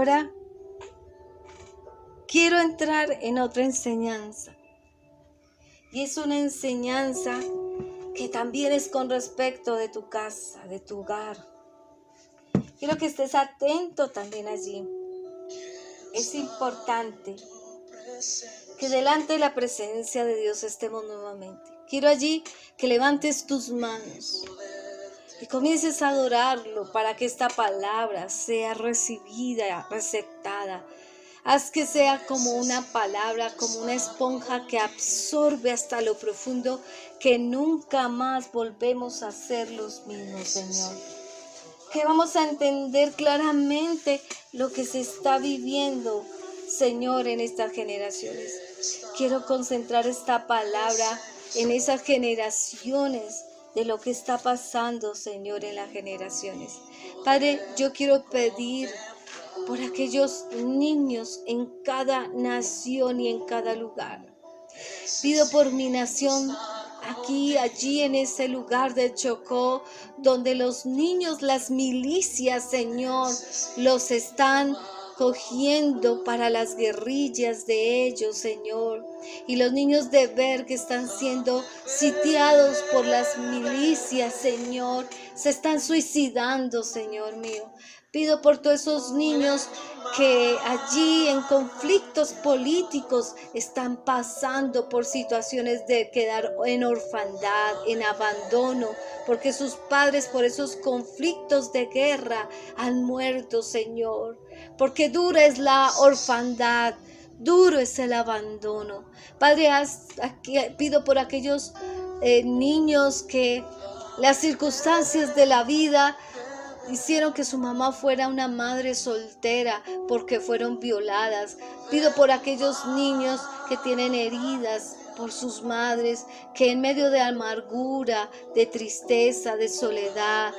ahora quiero entrar en otra enseñanza. Y es una enseñanza que también es con respecto de tu casa, de tu hogar. Quiero que estés atento también allí. Es importante que delante de la presencia de Dios estemos nuevamente. Quiero allí que levantes tus manos y comiences a adorarlo para que esta palabra sea recibida, receptada. Haz que sea como una palabra, como una esponja que absorbe hasta lo profundo, que nunca más volvemos a ser los mismos, Señor. Que vamos a entender claramente lo que se está viviendo, Señor, en estas generaciones. Quiero concentrar esta palabra en esas generaciones, de lo que está pasando, Señor, en las generaciones. Padre, yo quiero pedir por aquellos niños en cada nación y en cada lugar. Pido por mi nación, aquí, allí, en ese lugar de Chocó, donde los niños, las milicias, Señor, los están cogiendo para las guerrillas de ellos, Señor. Y los niños de ver que están siendo sitiados por las milicias, Señor, se están suicidando, Señor mío. Pido por todos esos niños que allí en conflictos políticos están pasando por situaciones de quedar en orfandad, en abandono, porque sus padres por esos conflictos de guerra han muerto, Señor. Porque dura es la orfandad, duro es el abandono. Padre, pido por aquellos niños que las circunstancias de la vida hicieron que su mamá fuera una madre soltera porque fueron violadas. Pido por aquellos niños que tienen heridas por sus madres, que en medio de amargura, de tristeza, de soledad,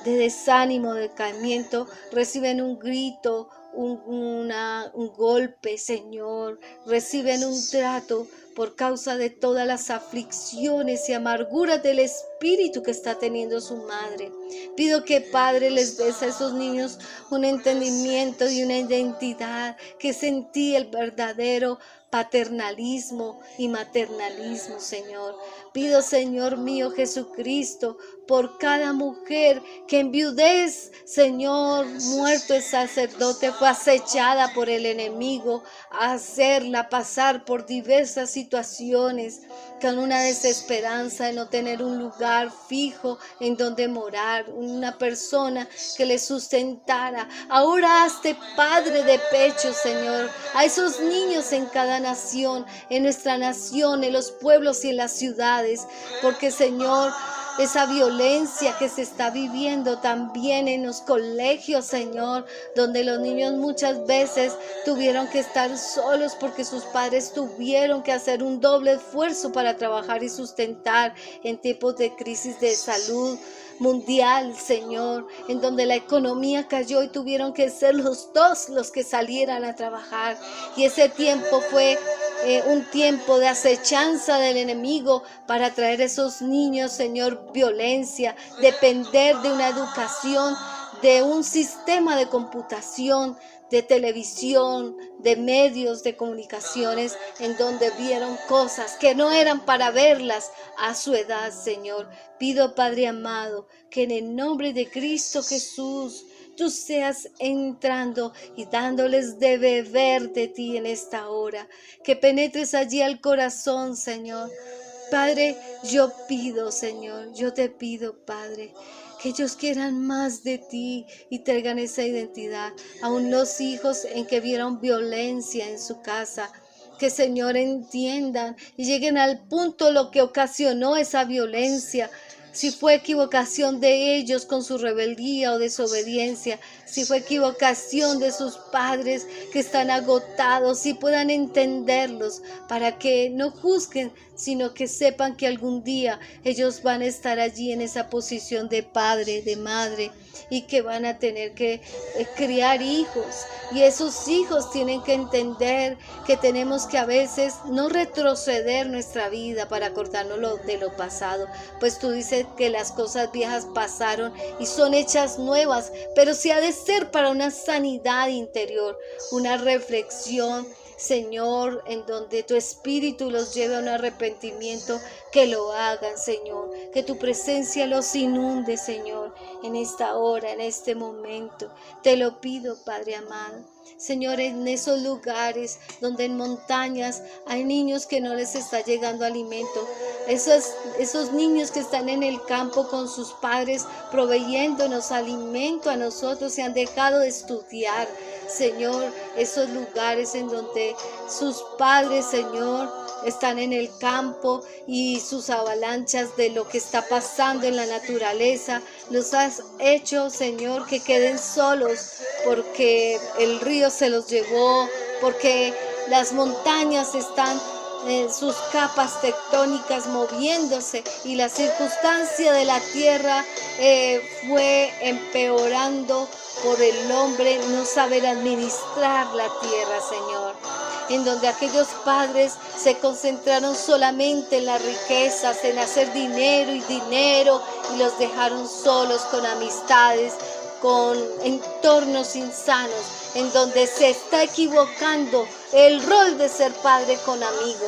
de desánimo, de decaimiento, reciben un grito, un golpe, Señor, reciben un trato por causa de todas las aflicciones y amarguras del espíritu que está teniendo su madre. Pido que, Padre, les des a esos niños un entendimiento y una identidad, que sentí el verdadero paternalismo y maternalismo, Señor. Pido, Señor mío Jesucristo, por cada mujer que en viudez, Señor, muerto el sacerdote, fue acechada por el enemigo, a hacerla pasar por diversas situaciones, con una desesperanza de no tener un lugar fijo en donde morar, una persona que le sustentara. Ahora hazte padre de pecho, Señor, a esos niños en cada nación, en nuestra nación, en los pueblos y en las ciudades, porque, Señor, esa violencia que se está viviendo también en los colegios, Señor, donde los niños muchas veces tuvieron que estar solos porque sus padres tuvieron que hacer un doble esfuerzo para trabajar y sustentar en tiempos de crisis de salud mundial, Señor, en donde la economía cayó y tuvieron que ser los dos los que salieran a trabajar. Y ese tiempo fue un tiempo de acechanza del enemigo para traer a esos niños, Señor, violencia, depender de una educación, de un sistema de computación, de televisión, de medios de comunicaciones, en donde vieron cosas que no eran para verlas a su edad, Señor. Pido, Padre amado, que en el nombre de Cristo Jesús, tú seas entrando y dándoles de beber de ti en esta hora, que penetres allí al corazón, Señor. Padre, yo pido, Señor, yo te pido, Padre, que ellos quieran más de ti y traigan esa identidad. Aún los hijos en que vieron violencia en su casa, que, Señor, entiendan y lleguen al punto lo que ocasionó esa violencia. Si fue equivocación de ellos con su rebeldía o desobediencia, si fue equivocación de sus padres que están agotados, y puedan entenderlos para que no juzguen, sino que sepan que algún día ellos van a estar allí en esa posición de padre, de madre, y que van a tener que criar hijos. Y esos hijos tienen que entender que tenemos que a veces no retroceder nuestra vida para acordarnos de lo pasado. Pues tú dices dice que las cosas viejas pasaron y son hechas nuevas, pero sí ha de ser para una sanidad interior, una reflexión, Señor, en donde tu Espíritu los lleve a un arrepentimiento, que lo hagan, Señor, que tu presencia los inunde, Señor, en esta hora, en este momento. Te lo pido, Padre amado. Señor, en esos lugares donde en montañas hay niños que no les está llegando alimento, esos niños que están en el campo con sus padres proveyéndonos alimento a nosotros, se han dejado de estudiar, Señor, esos lugares en donde sus padres, Señor, están en el campo y sus avalanchas de lo que está pasando en la naturaleza, los has hecho, Señor, que queden solos porque el río se los llevó, porque las montañas están en sus capas tectónicas moviéndose y la circunstancia de la tierra fue empeorando por el hombre no saber administrar la tierra, Señor, en donde aquellos padres se concentraron solamente en las riquezas, en hacer dinero y los dejaron solos con amistades, con entornos insanos, en donde se está equivocando el rol de ser padre con amigo.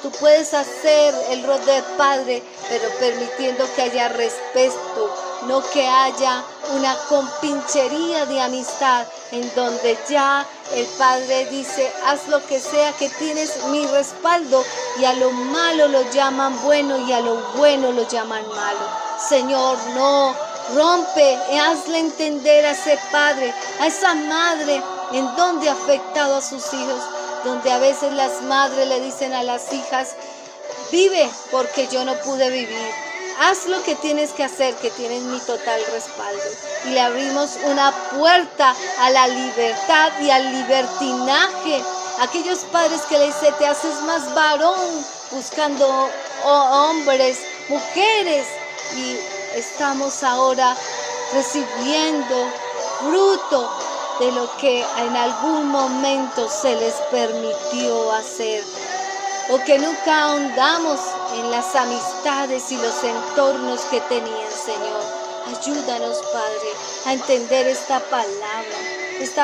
Tú puedes hacer el rol de padre, pero permitiendo que haya respeto, no que haya una compinchería de amistad, en donde ya el padre dice, haz lo que sea, que tienes mi respaldo, y a lo malo lo llaman bueno y a lo bueno lo llaman malo. Señor, no, rompe, hazle entender a ese padre, a esa madre, en donde ha afectado a sus hijos, donde a veces las madres le dicen a las hijas, vive porque yo no pude vivir. Haz lo que tienes que hacer, que tienes mi total respaldo. Y le abrimos una puerta a la libertad y al libertinaje. Aquellos padres que le dicen, te haces más varón, buscando hombres, mujeres. Y estamos ahora recibiendo fruto de lo que en algún momento se les permitió hacer, o que nunca ahondamos en las amistades y los entornos que tenían, Señor. Ayúdanos, Padre, a entender esta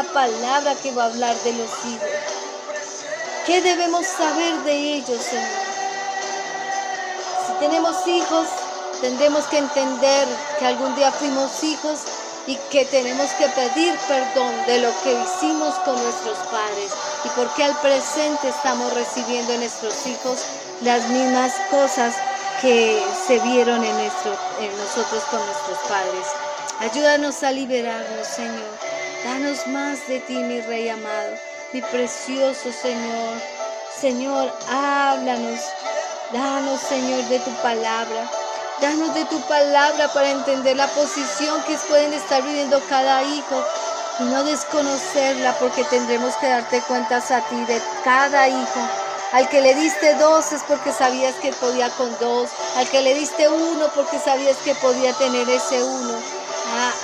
palabra que va a hablar de los hijos. ¿Qué debemos saber de ellos, Señor? Si tenemos hijos, tendremos que entender que algún día fuimos hijos y que tenemos que pedir perdón de lo que hicimos con nuestros padres y porque al presente estamos recibiendo en nuestros hijos las mismas cosas que se vieron en nosotros con nuestros padres. Ayúdanos a liberarnos, Señor. Danos más de ti, mi Rey amado, mi precioso Señor. Señor, háblanos. Danos, Señor, de tu palabra. Danos de tu palabra para entender la posición que pueden estar viviendo cada hijo y no desconocerla, porque tendremos que darte cuentas a ti de cada hijo. Al que le diste 2 es porque sabías que podía con 2. Al que le diste 1 porque sabías que podía tener ese 1.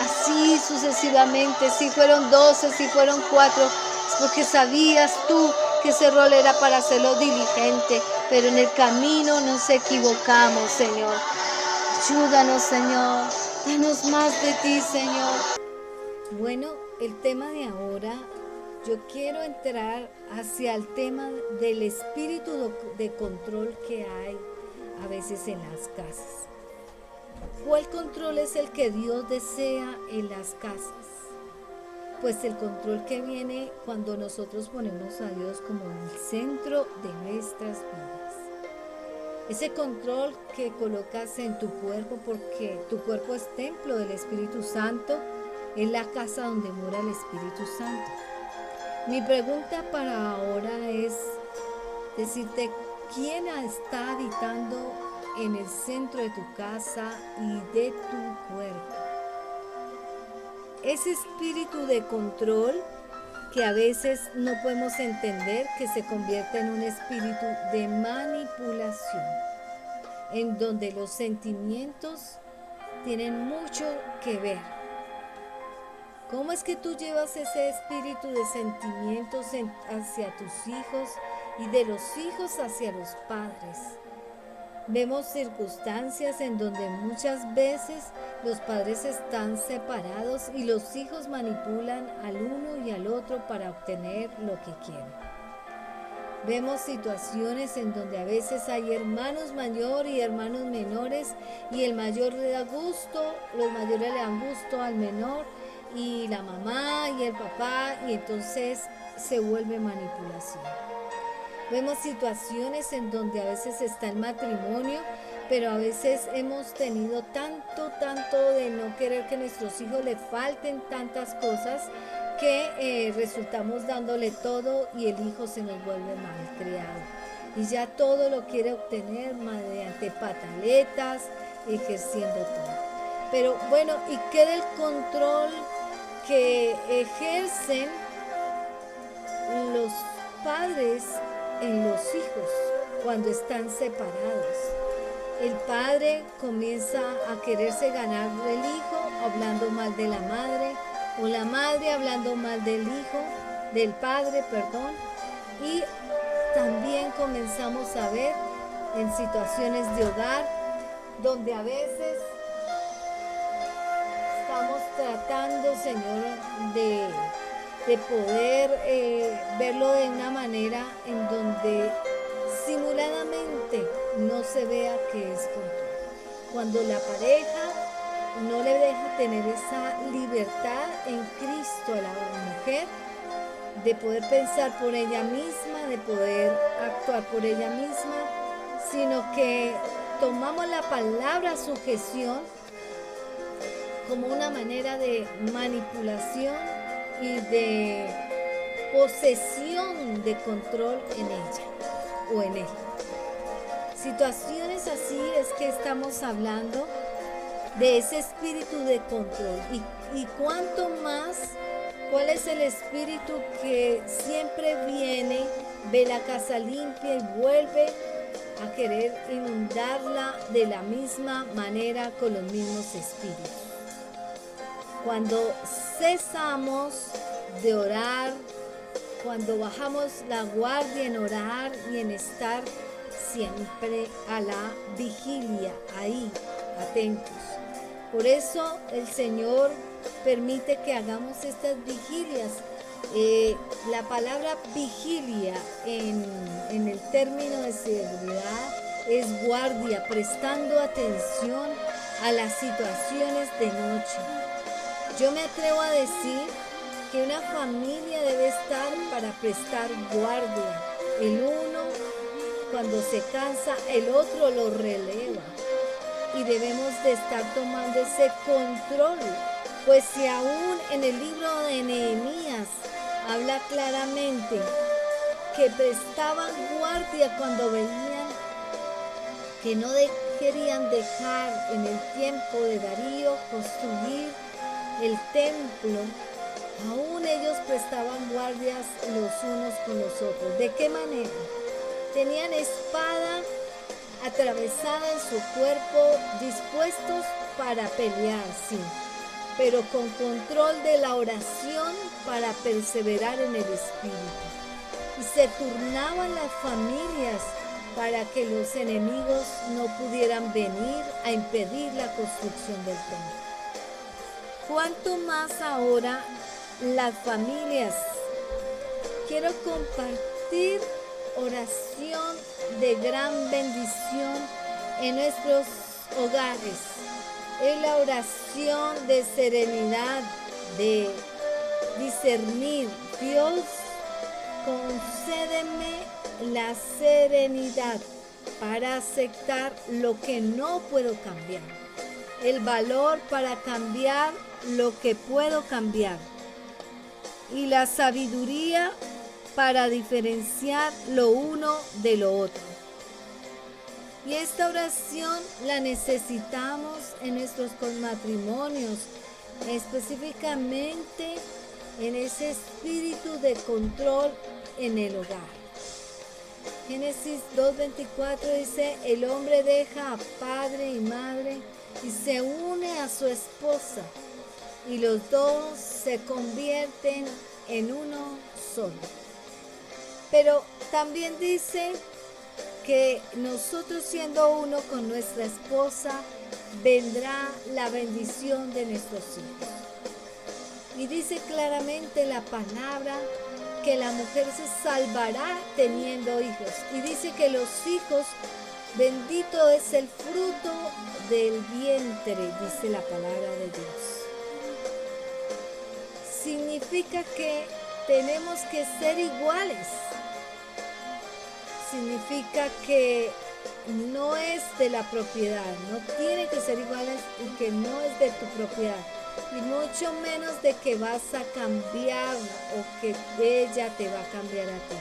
Así sucesivamente. Si fueron 12, si fueron 4, es porque sabías tú que ese rol era para hacerlo diligente. Pero en el camino nos equivocamos, Señor. Ayúdanos, Señor. Danos más de ti, Señor. Bueno, el tema de ahora, yo quiero entrar hacia el tema del espíritu de control que hay a veces en las casas. ¿Cuál control es el que Dios desea en las casas? Pues el control que viene cuando nosotros ponemos a Dios como el centro de nuestras vidas. Ese control que colocas en tu cuerpo, porque tu cuerpo es templo del Espíritu Santo, es la casa donde mora el Espíritu Santo. Mi pregunta para ahora es decirte, ¿quién está habitando en el centro de tu casa y de tu cuerpo? Ese espíritu de control que a veces no podemos entender, que se convierte en un espíritu de manipulación, en donde los sentimientos tienen mucho que ver. ¿Cómo es que tú llevas ese espíritu de sentimientos hacia tus hijos y de los hijos hacia los padres? Vemos circunstancias en donde muchas veces los padres están separados y los hijos manipulan al uno y al otro para obtener lo que quieren. Vemos situaciones en donde a veces hay hermanos mayores y hermanos menores y el mayor le da gusto, los mayores le dan gusto al menor y la mamá y el papá, y entonces se vuelve manipulación. Vemos situaciones en donde a veces está el matrimonio, pero a veces hemos tenido tanto de no querer que a nuestros hijos le falten tantas cosas que resultamos dándole todo y el hijo se nos vuelve malcriado. Y ya todo lo quiere obtener mediante pataletas, ejerciendo todo. Pero bueno, ¿y qué del control que ejercen los padres en los hijos cuando están separados? El padre comienza a quererse ganar del hijo hablando mal de la madre, o la madre hablando mal del hijo, del padre, perdón. Y también comenzamos a ver en situaciones de hogar donde a veces estamos tratando, Señor, de poder verlo de una manera en donde simuladamente no se vea que es control. Cuando la pareja no le deja tener esa libertad en Cristo a la mujer, de poder pensar por ella misma, de poder actuar por ella misma, sino que tomamos la palabra sujeción como una manera de manipulación y de posesión de control en ella o en él. Situaciones así es que estamos hablando de ese espíritu de control. Y cuánto más, ¿cuál es el espíritu que siempre viene, ve la casa limpia y vuelve a querer inundarla de la misma manera con los mismos espíritus? Cuando cesamos de orar, cuando bajamos la guardia en orar y en estar siempre a la vigilia, ahí, atentos. Por eso el Señor permite que hagamos estas vigilias. La palabra vigilia en el término de seguridad es guardia, prestando atención a las situaciones de noche. Yo me atrevo a decir que una familia debe estar para prestar guardia. El uno, cuando se cansa, el otro lo releva. Y debemos de estar tomando ese control. Pues si aún en el libro de Nehemías habla claramente que prestaban guardia cuando venían, que no querían dejar en el tiempo de Darío construir el templo, aún ellos prestaban guardias los unos con los otros. ¿De qué manera? Tenían espada atravesada en su cuerpo, dispuestos para pelear, sí, pero con control de la oración para perseverar en el Espíritu. Y se turnaban las familias para que los enemigos no pudieran venir a impedir la construcción del templo. ¿Cuánto más ahora las familias? Quiero compartir oración de gran bendición en nuestros hogares. Es la oración de serenidad, de discernir. Dios, concédeme la serenidad para aceptar lo que no puedo cambiar, el valor para cambiar lo que puedo cambiar y la sabiduría para diferenciar lo uno de lo otro. Y esta oración la necesitamos en nuestros matrimonios, específicamente en ese espíritu de control en el hogar. Génesis 2:24 dice: el hombre deja a padre y madre y se une a su esposa, y los dos se convierten en uno solo. Pero también dice que nosotros siendo uno con nuestra esposa, vendrá la bendición de nuestros hijos. Y dice claramente la palabra que la mujer se salvará teniendo hijos. Y dice que los hijos, bendito es el fruto del vientre, dice la palabra de Dios. Significa que tenemos que ser iguales. Significa que no es de la propiedad, no tiene que ser iguales y que no es de tu propiedad. Y mucho menos de que vas a cambiar o que ella te va a cambiar a ti.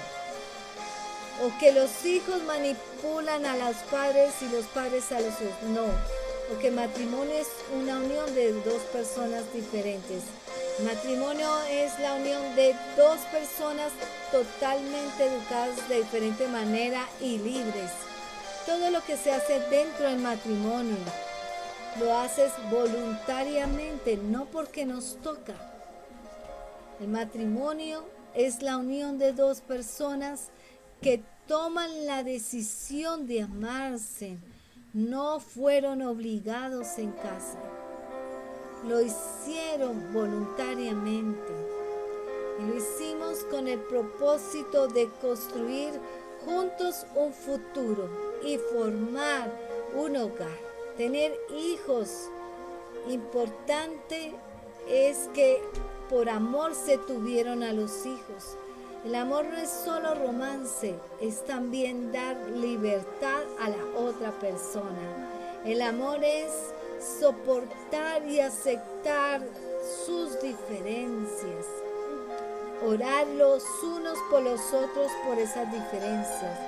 O que los hijos manipulan a los padres y los padres a los hijos. No, porque matrimonio es una unión de dos personas diferentes. Matrimonio es la unión de dos personas totalmente educadas de diferente manera y libres. Todo lo que se hace dentro del matrimonio lo haces voluntariamente, no porque nos toca. El matrimonio es la unión de dos personas que toman la decisión de amarse, no fueron obligados en casa. Lo hicieron voluntariamente y lo hicimos con el propósito de construir juntos un futuro y formar un hogar, tener hijos. Importante es que por amor se tuvieron a los hijos. El amor no es solo romance, es también dar libertad a la otra persona. El amor es soportar y aceptar sus diferencias. Orar los unos por los otros por esas diferencias.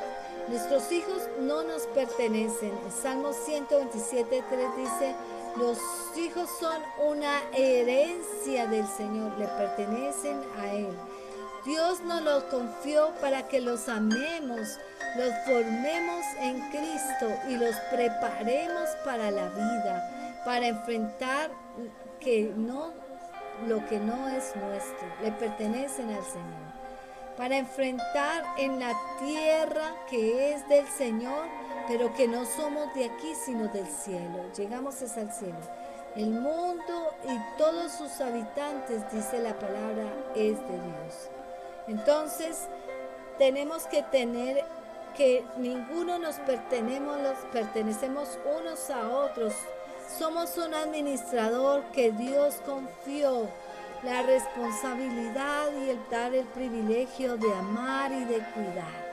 Nuestros hijos no nos pertenecen. El Salmo 127:3 dice, los hijos son una herencia del Señor, le pertenecen a Él. Dios nos los confió para que los amemos, los formemos en Cristo y los preparemos para la vida, para enfrentar lo que no es nuestro, le pertenecen al Señor. Para enfrentar en la tierra que es del Señor, pero que no somos de aquí, sino del cielo. Llegamos hasta el cielo. El mundo y todos sus habitantes, dice la palabra, es de Dios. Entonces, tenemos que tener que ninguno nos pertenecemos unos a otros. Somos un administrador que Dios confió la responsabilidad y dar el privilegio de amar y de cuidar.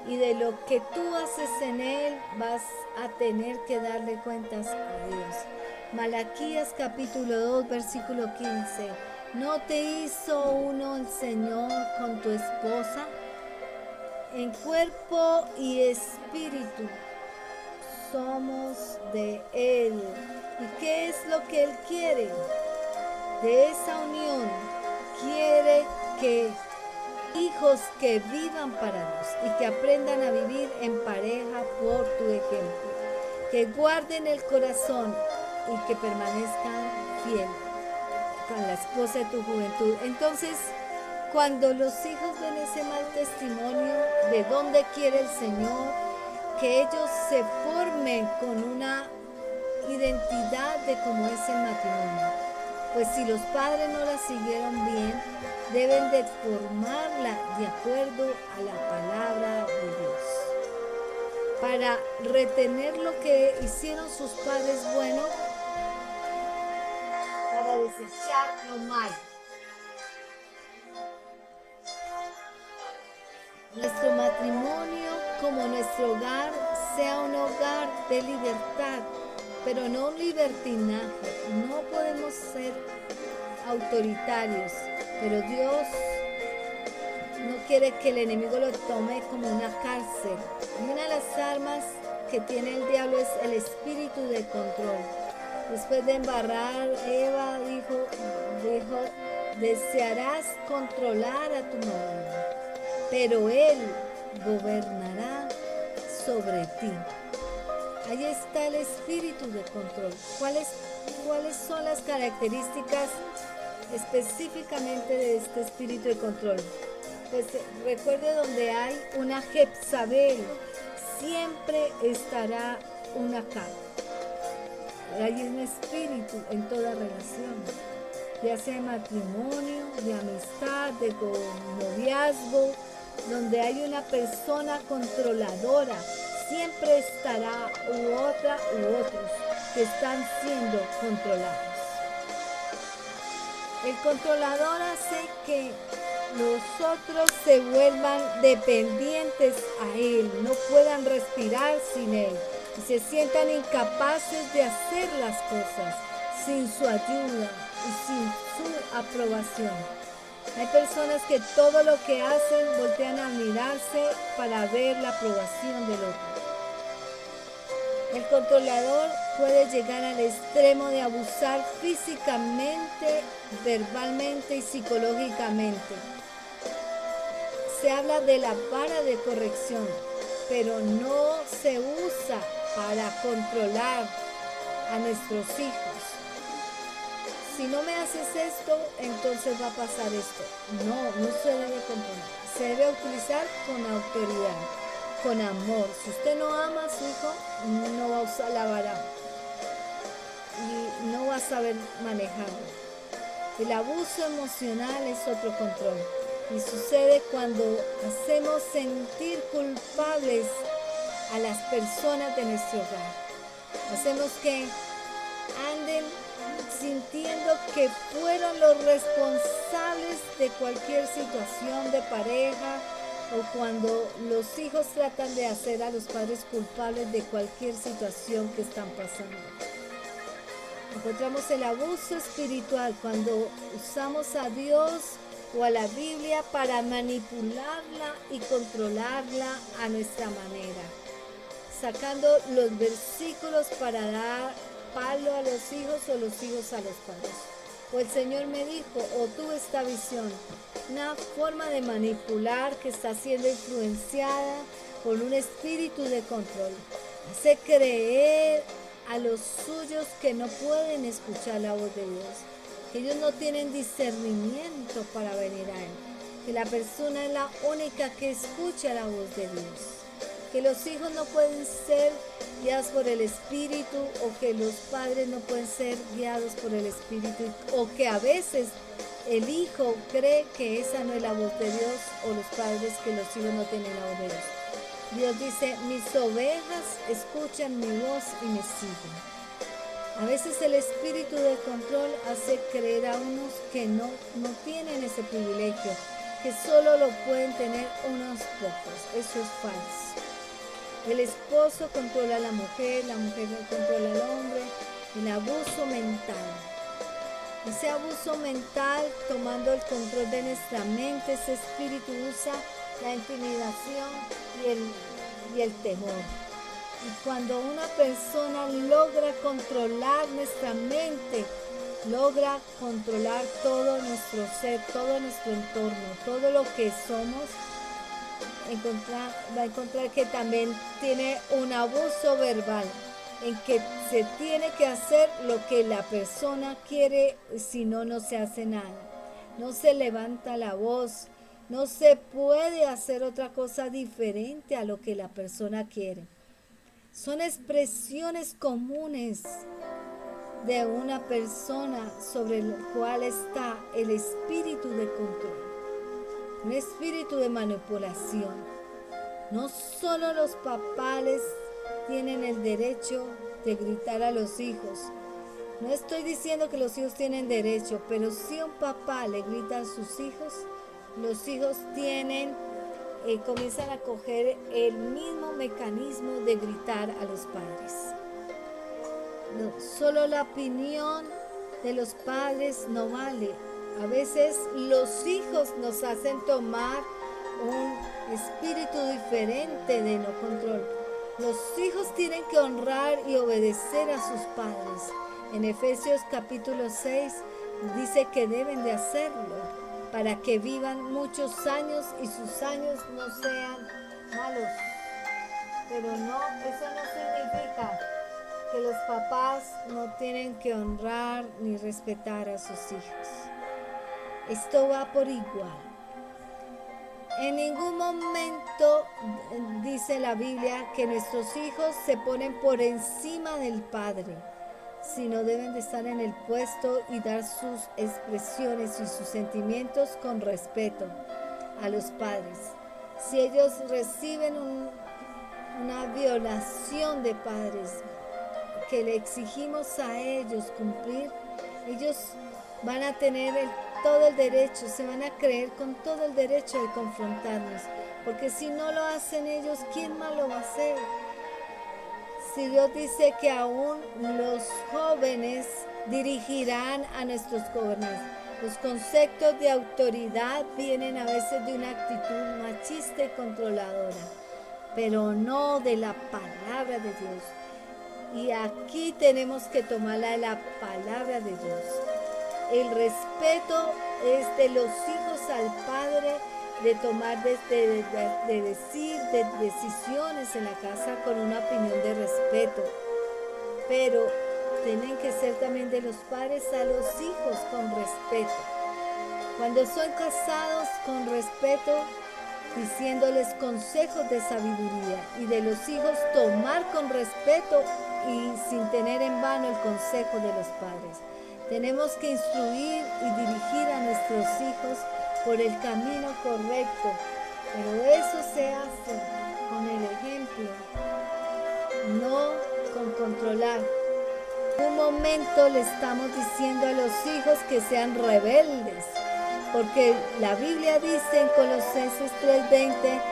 Y de lo que tú haces en Él vas a tener que darle cuentas a Dios. Malaquías capítulo 2 versículo 15. ¿No te hizo uno el Señor con tu esposa? En cuerpo y espíritu somos de Él. ¿Y qué es lo que Él quiere? De esa unión quiere que hijos que vivan para Dios y que aprendan a vivir en pareja por tu ejemplo, que guarden el corazón y que permanezcan fieles con la esposa de tu juventud. Entonces, cuando los hijos ven ese mal testimonio de dónde quiere el Señor, que ellos se formen con una identidad de cómo es el matrimonio. Pues si los padres no la siguieron bien, deben de formarla de acuerdo a la palabra de Dios. Para retener lo que hicieron sus padres bueno, para desechar lo malo. Nuestro matrimonio, como nuestro hogar, sea un hogar de libertad, pero no un libertinaje. No podemos ser autoritarios, pero Dios no quiere que el enemigo lo tome como una cárcel. Y una de las armas que tiene el diablo es el espíritu de control. Después de embarrar, Eva dijo, desearás controlar a tu marido, pero él gobernará sobre ti. Ahí está el espíritu de control. ¿Cuáles son las características específicamente de este espíritu de control? Pues recuerde, donde hay una Jezabel, siempre estará una Acab. Hay un espíritu en toda relación, ya sea de matrimonio, de amistad, de noviazgo, donde hay una persona controladora, siempre estará otra u otros que están siendo controlados. El controlador hace que los otros se vuelvan dependientes a él, no puedan respirar sin él y se sientan incapaces de hacer las cosas sin su ayuda y sin su aprobación. Hay personas que todo lo que hacen voltean a mirarse para ver la aprobación del otro. El controlador puede llegar al extremo de abusar físicamente, verbalmente y psicológicamente. Se habla de la vara de corrección, pero no se usa para controlar a nuestros hijos. Si no me haces esto, entonces va a pasar esto. No se debe controlar. Se debe utilizar con autoridad, con amor. Si usted no ama a su hijo, no va a usar la vara y no va a saber manejarlo. El abuso emocional es otro control y sucede cuando hacemos sentir culpables a las personas de nuestro hogar. Hacemos que anden sintiendo que fueron los responsables de cualquier situación de pareja, o cuando los hijos tratan de hacer a los padres culpables de cualquier situación que están pasando. Encontramos el abuso espiritual cuando usamos a Dios o a la Biblia para manipularla y controlarla a nuestra manera, sacando los versículos para dar palo a los hijos o los hijos a los padres. O el Señor me dijo, o tuve esta visión, una forma de manipular que está siendo influenciada por un espíritu de control. Hace creer a los suyos que no pueden escuchar la voz de Dios, que ellos no tienen discernimiento para venir a Él, que la persona es la única que escucha la voz de Dios, que los hijos no pueden ser guiados por el Espíritu, o que los padres no pueden ser guiados por el Espíritu, o que a veces el hijo cree que esa no es la voz de Dios, o los padres que los hijos no tienen la voz de Dios. Dios dice, mis ovejas escuchan mi voz y me siguen. A veces el espíritu de control hace creer a unos que no tienen ese privilegio, que solo lo pueden tener unos pocos. Eso es falso. El esposo controla a la mujer controla al hombre. El abuso mental. Ese abuso mental, tomando el control de nuestra mente, ese espíritu usa la intimidación y el temor. Y cuando una persona logra controlar nuestra mente, logra controlar todo nuestro ser, todo nuestro entorno, todo lo que somos, va a encontrar que también tiene un abuso verbal, en que se tiene que hacer lo que la persona quiere, si no, no se hace nada. No se levanta la voz, no se puede hacer otra cosa diferente a lo que la persona quiere. Son expresiones comunes de una persona sobre la cual está el espíritu de control, un espíritu de manipulación. No solo los papás tienen el derecho de gritar a los hijos. No estoy diciendo que los hijos tienen derecho, pero si un papá le grita a sus hijos, los hijos comienzan a coger el mismo mecanismo de gritar a los padres. No, solo la opinión de los padres no vale. A veces los hijos nos hacen tomar un espíritu diferente de no control. Los hijos tienen que honrar y obedecer a sus padres. En Efesios capítulo 6 dice que deben de hacerlo para que vivan muchos años y sus años no sean malos. Pero no, eso no significa que los papás no tienen que honrar ni respetar a sus hijos. Esto va por igual. En ningún momento dice la Biblia que nuestros hijos se ponen por encima del Padre, sino deben de estar en el puesto y dar sus expresiones y sus sentimientos con respeto a los padres. Si ellos reciben una violación de padres que le exigimos a ellos cumplir, ellos van a tener todo el derecho, se van a creer con todo el derecho de confrontarnos, porque si no lo hacen ellos, ¿quién más lo va a hacer? Si Dios dice que aún los jóvenes dirigirán a nuestros gobernantes, los conceptos de autoridad vienen a veces de una actitud machista y controladora, pero no de la palabra de Dios. Y aquí tenemos que tomarla de la palabra de Dios. El respeto es de los hijos al Padre, de tomar de decir de decisiones en la casa con una opinión de respeto. Pero tienen que ser también de los padres a los hijos con respeto. Cuando son casados, con respeto, diciéndoles consejos de sabiduría, y de los hijos tomar con respeto y sin tener en vano el consejo de los padres. Tenemos que instruir y dirigir a nuestros hijos por el camino correcto, pero eso se hace con el ejemplo, no con controlar. En un momento le estamos diciendo a los hijos que sean rebeldes, porque la Biblia dice en Colosenses 3:20,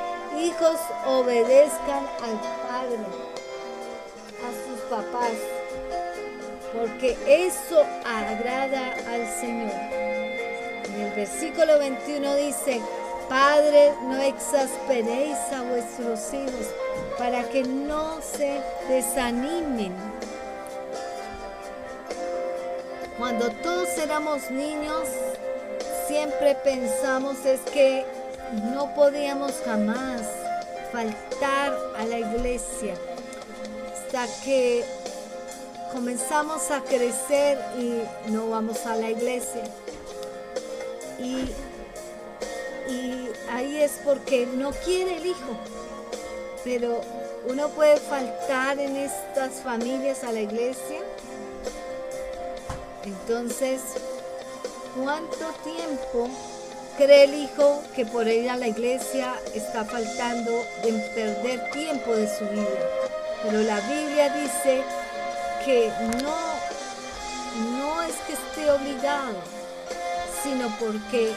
hijos, obedezcan al Padre, a sus papás, porque eso agrada al Señor. En el versículo 21 dice, Padre, no exasperéis a vuestros hijos para que no se desanimen. Cuando todos éramos niños, siempre pensamos es que no podíamos jamás faltar a la iglesia, hasta que comenzamos a crecer y no vamos a la iglesia. Y ahí es porque no quiere el hijo. Pero uno puede faltar en estas familias a la iglesia. Entonces, ¿cuánto tiempo cree el hijo que por ir a la iglesia está faltando en perder tiempo de su vida? Pero la Biblia dice que no es que esté obligado, sino porque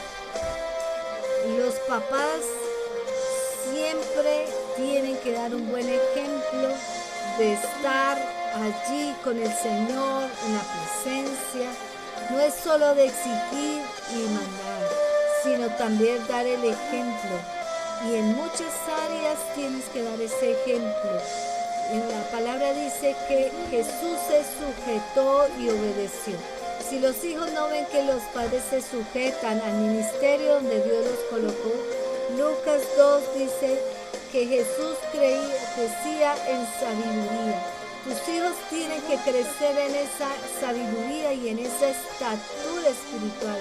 los papás siempre tienen que dar un buen ejemplo de estar allí con el Señor en la presencia. No es solo de exigir y mandar, sino también dar el ejemplo. Y en muchas áreas tienes que dar ese ejemplo. En la palabra dice que Jesús se sujetó y obedeció. Si los hijos no ven que los padres se sujetan al ministerio donde Dios los colocó, Lucas 2 dice que Jesús crecía en sabiduría. Tus hijos tienen que crecer en esa sabiduría y en esa estatura espiritual.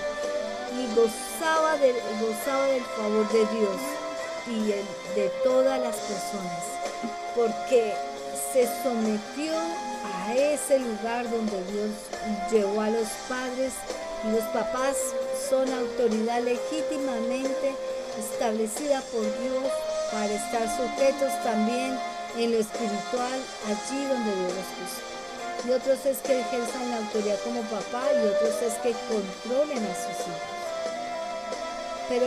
Y gozaba del favor de Dios y de todas las personas, porque se sometió a ese lugar donde Dios llevó a los padres, y los papás son autoridad legítimamente establecida por Dios para estar sujetos también en lo espiritual allí donde Dios los puso. Y otros es que ejerzan la autoridad como papá, y otros es que controlen a sus hijos. Pero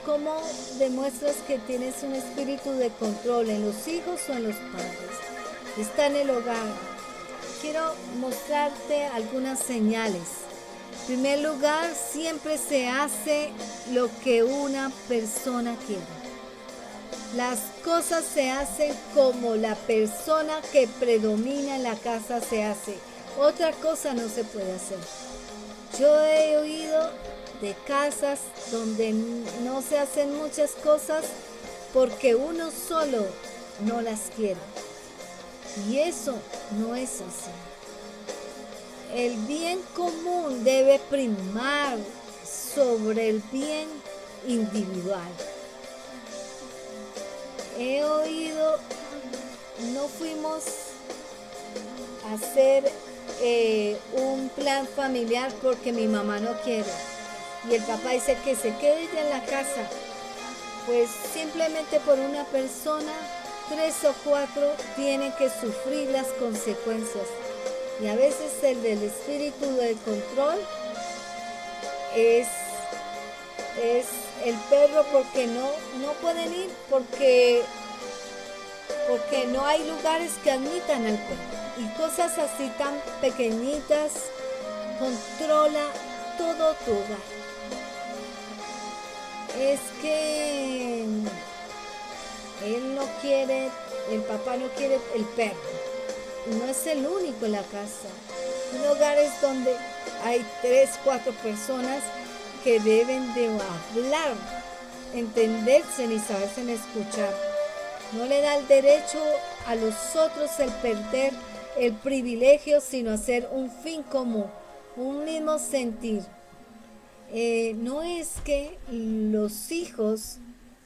¿cómo demuestras que tienes un espíritu de control en los hijos o en los padres? Está en el hogar. Quiero mostrarte algunas señales. En primer lugar, siempre se hace lo que una persona quiere. Las cosas se hacen como la persona que predomina en la casa se hace. Otra cosa no se puede hacer. Yo he oído de casas donde no se hacen muchas cosas porque uno solo no las quiere. Y eso no es así. El bien común debe primar sobre el bien individual. He oído, no fuimos a hacer un plan familiar porque mi mamá no quiere. Y el papá dice que se quede ella en la casa. Pues simplemente por una persona, 3 o 4 tienen que sufrir las consecuencias. Y a veces el del espíritu del control es el perro, porque no pueden ir porque no hay lugares que admitan al perro. Y cosas así tan pequeñitas controla todo tu hogar. Es que él no quiere, el papá no quiere el perro. No es el único en la casa. Un hogar es donde hay 3, 4 personas que deben de hablar, entenderse y saberse escuchar. No le da el derecho a los otros el perder el privilegio, sino hacer un fin común, un mismo sentir. No es que los hijos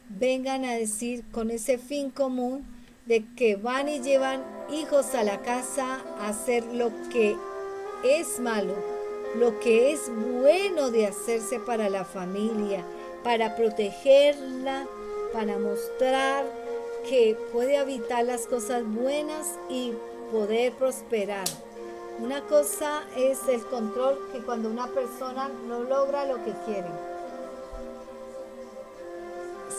vengan a decir con ese fin común de que van y llevan hijos a la casa a hacer lo que es malo, lo que es bueno de hacerse para la familia, para protegerla, para mostrar que puede habitar las cosas buenas y poder prosperar. Una cosa es el control, que cuando una persona no logra lo que quiere.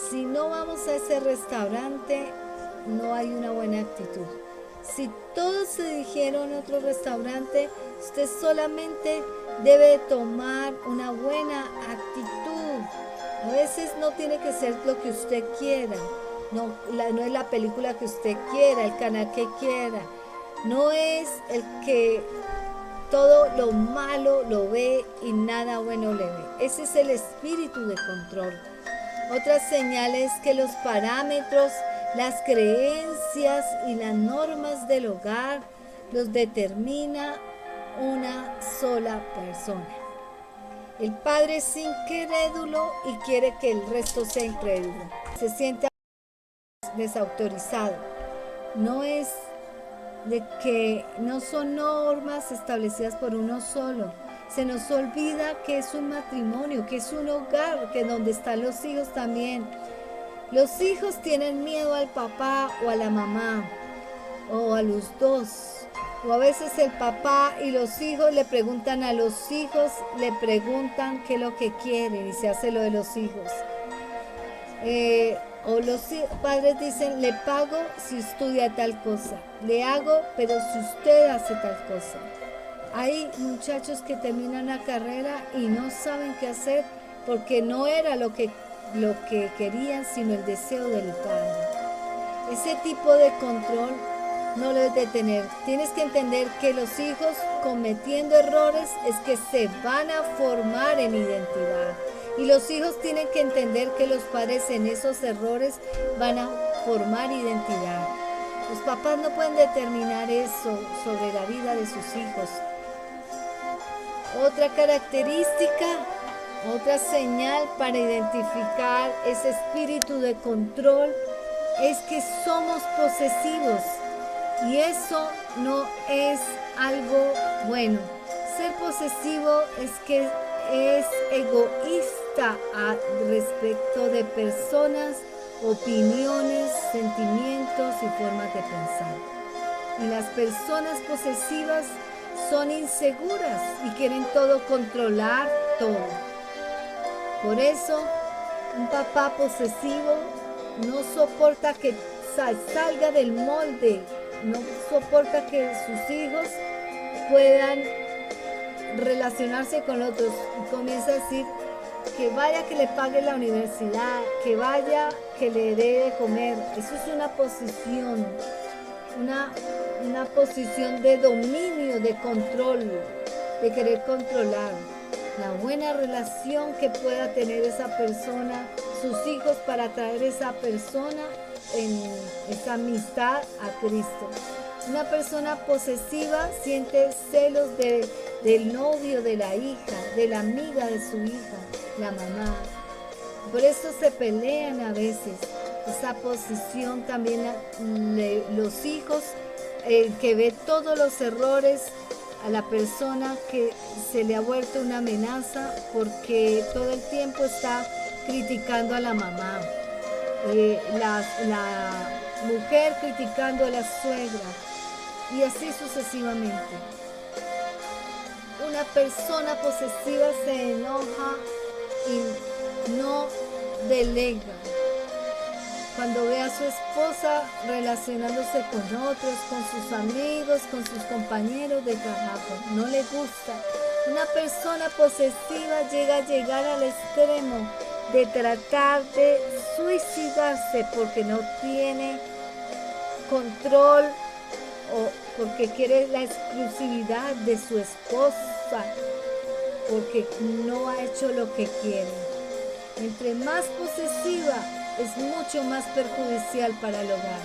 Si no vamos a ese restaurante, no hay una buena actitud. Si todos se dirigieron a otro restaurante, usted solamente debe tomar una buena actitud. A veces no tiene que ser lo que usted quiera. No es la película que usted quiera, el canal que quiera. No es el que todo lo malo lo ve y nada bueno le ve. Ese es el espíritu de control. Otra señal es que los parámetros, las creencias y las normas del hogar los determina una sola persona. El padre es incrédulo y quiere que el resto sea incrédulo. Se siente desautorizado. No es de que no son normas establecidas por uno solo. Se nos olvida que es un matrimonio, que es un hogar, que donde están los hijos también. Los hijos tienen miedo al papá o a la mamá, o a los dos. O a veces el papá y los hijos le preguntan a los hijos, le preguntan qué es lo que quieren y se hace lo de los hijos. O los padres dicen, le pago si estudia tal cosa, le hago, pero si usted hace tal cosa. Hay muchachos que terminan la carrera y no saben qué hacer porque no era lo que querían, sino el deseo del padre. Ese tipo de control no lo debes de tener. Tienes que entender que los hijos cometiendo errores es que se van a formar en identidad. Y los hijos tienen que entender que los padres en esos errores van a formar identidad. Los papás no pueden determinar eso sobre la vida de sus hijos. Otra característica, otra señal para identificar ese espíritu de control es que somos posesivos. Y eso no es algo bueno. Ser posesivo es que es egoísta respecto de personas, opiniones, sentimientos y formas de pensar. Y las personas posesivas son inseguras y quieren todo controlar, todo. Por eso, un papá posesivo no soporta que salga del molde, no soporta que sus hijos puedan relacionarse con otros y comienza a decir que vaya que le pague la universidad, que vaya que le dé de comer. Eso es una posición, una posición de dominio, de control, de querer controlar. La buena relación que pueda tener esa persona, sus hijos, para traer esa persona en esa amistad a Cristo. Una persona posesiva siente celos del novio de la hija, de la amiga de su hija, la mamá. Por eso se pelean a veces. Esa posición también, los hijos, el que ve todos los errores a la persona que se le ha vuelto una amenaza porque todo el tiempo está criticando a la mamá. La mujer criticando a la suegra y así sucesivamente. Una persona posesiva se enoja y no delega. Cuando ve a su esposa relacionándose con otros, con sus amigos, con sus compañeros de trabajo, no le gusta. Una persona posesiva llega a llegar al extremo de tratar de suicidarse porque no tiene control o porque quiere la exclusividad de su esposa, porque no ha hecho lo que quiere. Entre más posesiva es mucho más perjudicial para el hogar,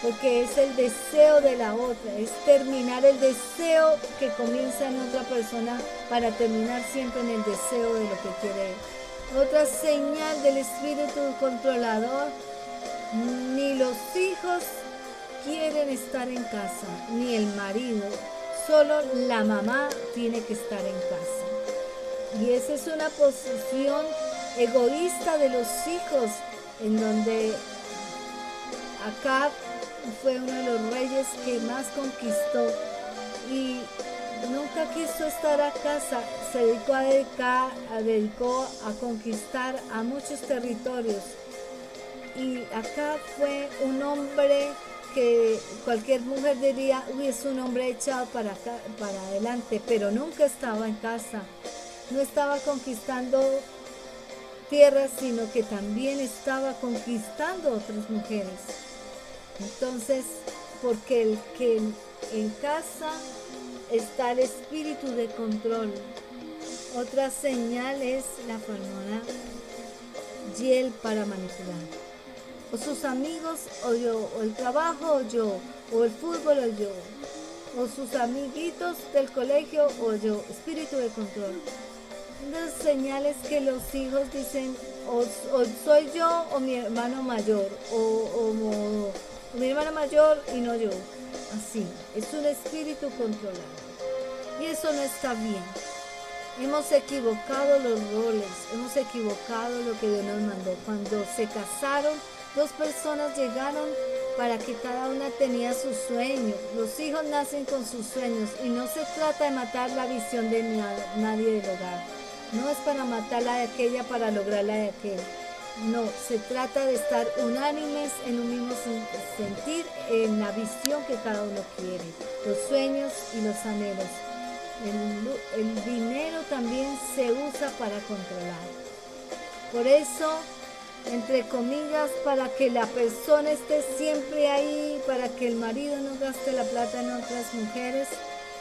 porque es el deseo de la otra, es terminar el deseo que comienza en otra persona para terminar siempre en el deseo de lo que quiere él. Otra señal del espíritu controlador: ni los hijos quieren estar en casa, ni el marido, solo la mamá tiene que estar en casa. Y esa es una posición egoísta de los hijos, en donde Acab fue uno de los reyes que más conquistó y nunca quiso estar a casa, se dedicó a conquistar a muchos territorios. Y Acab fue un hombre que cualquier mujer diría, uy, es un hombre echado para adelante, pero nunca estaba en casa, no estaba conquistando tierras, sino que también estaba conquistando otras mujeres. Entonces, porque el que en casa está el espíritu de control. Otra señal es la hormona Yel para manipular. O sus amigos, o yo, o el trabajo, o yo, o el fútbol, o yo, o sus amiguitos del colegio, o yo, espíritu de control. Las señales que los hijos dicen, o soy yo o mi hermano mayor, o mi hermana mayor y no yo. Así, es un espíritu controlado. Y eso no está bien. Hemos equivocado los roles, hemos equivocado lo que Dios nos mandó. Cuando se casaron, dos personas llegaron para que cada una tenía su sueño. Los hijos nacen con sus sueños y no se trata de matar la visión de nadie del hogar. No es para matar la de aquella para lograr la de aquel. No, se trata de estar unánimes en un mismo sentir, en la visión que cada uno quiere, los sueños y los anhelos. El dinero también se usa para controlar. Por eso, entre comillas, para que la persona esté siempre ahí, para que el marido no gaste la plata en otras mujeres,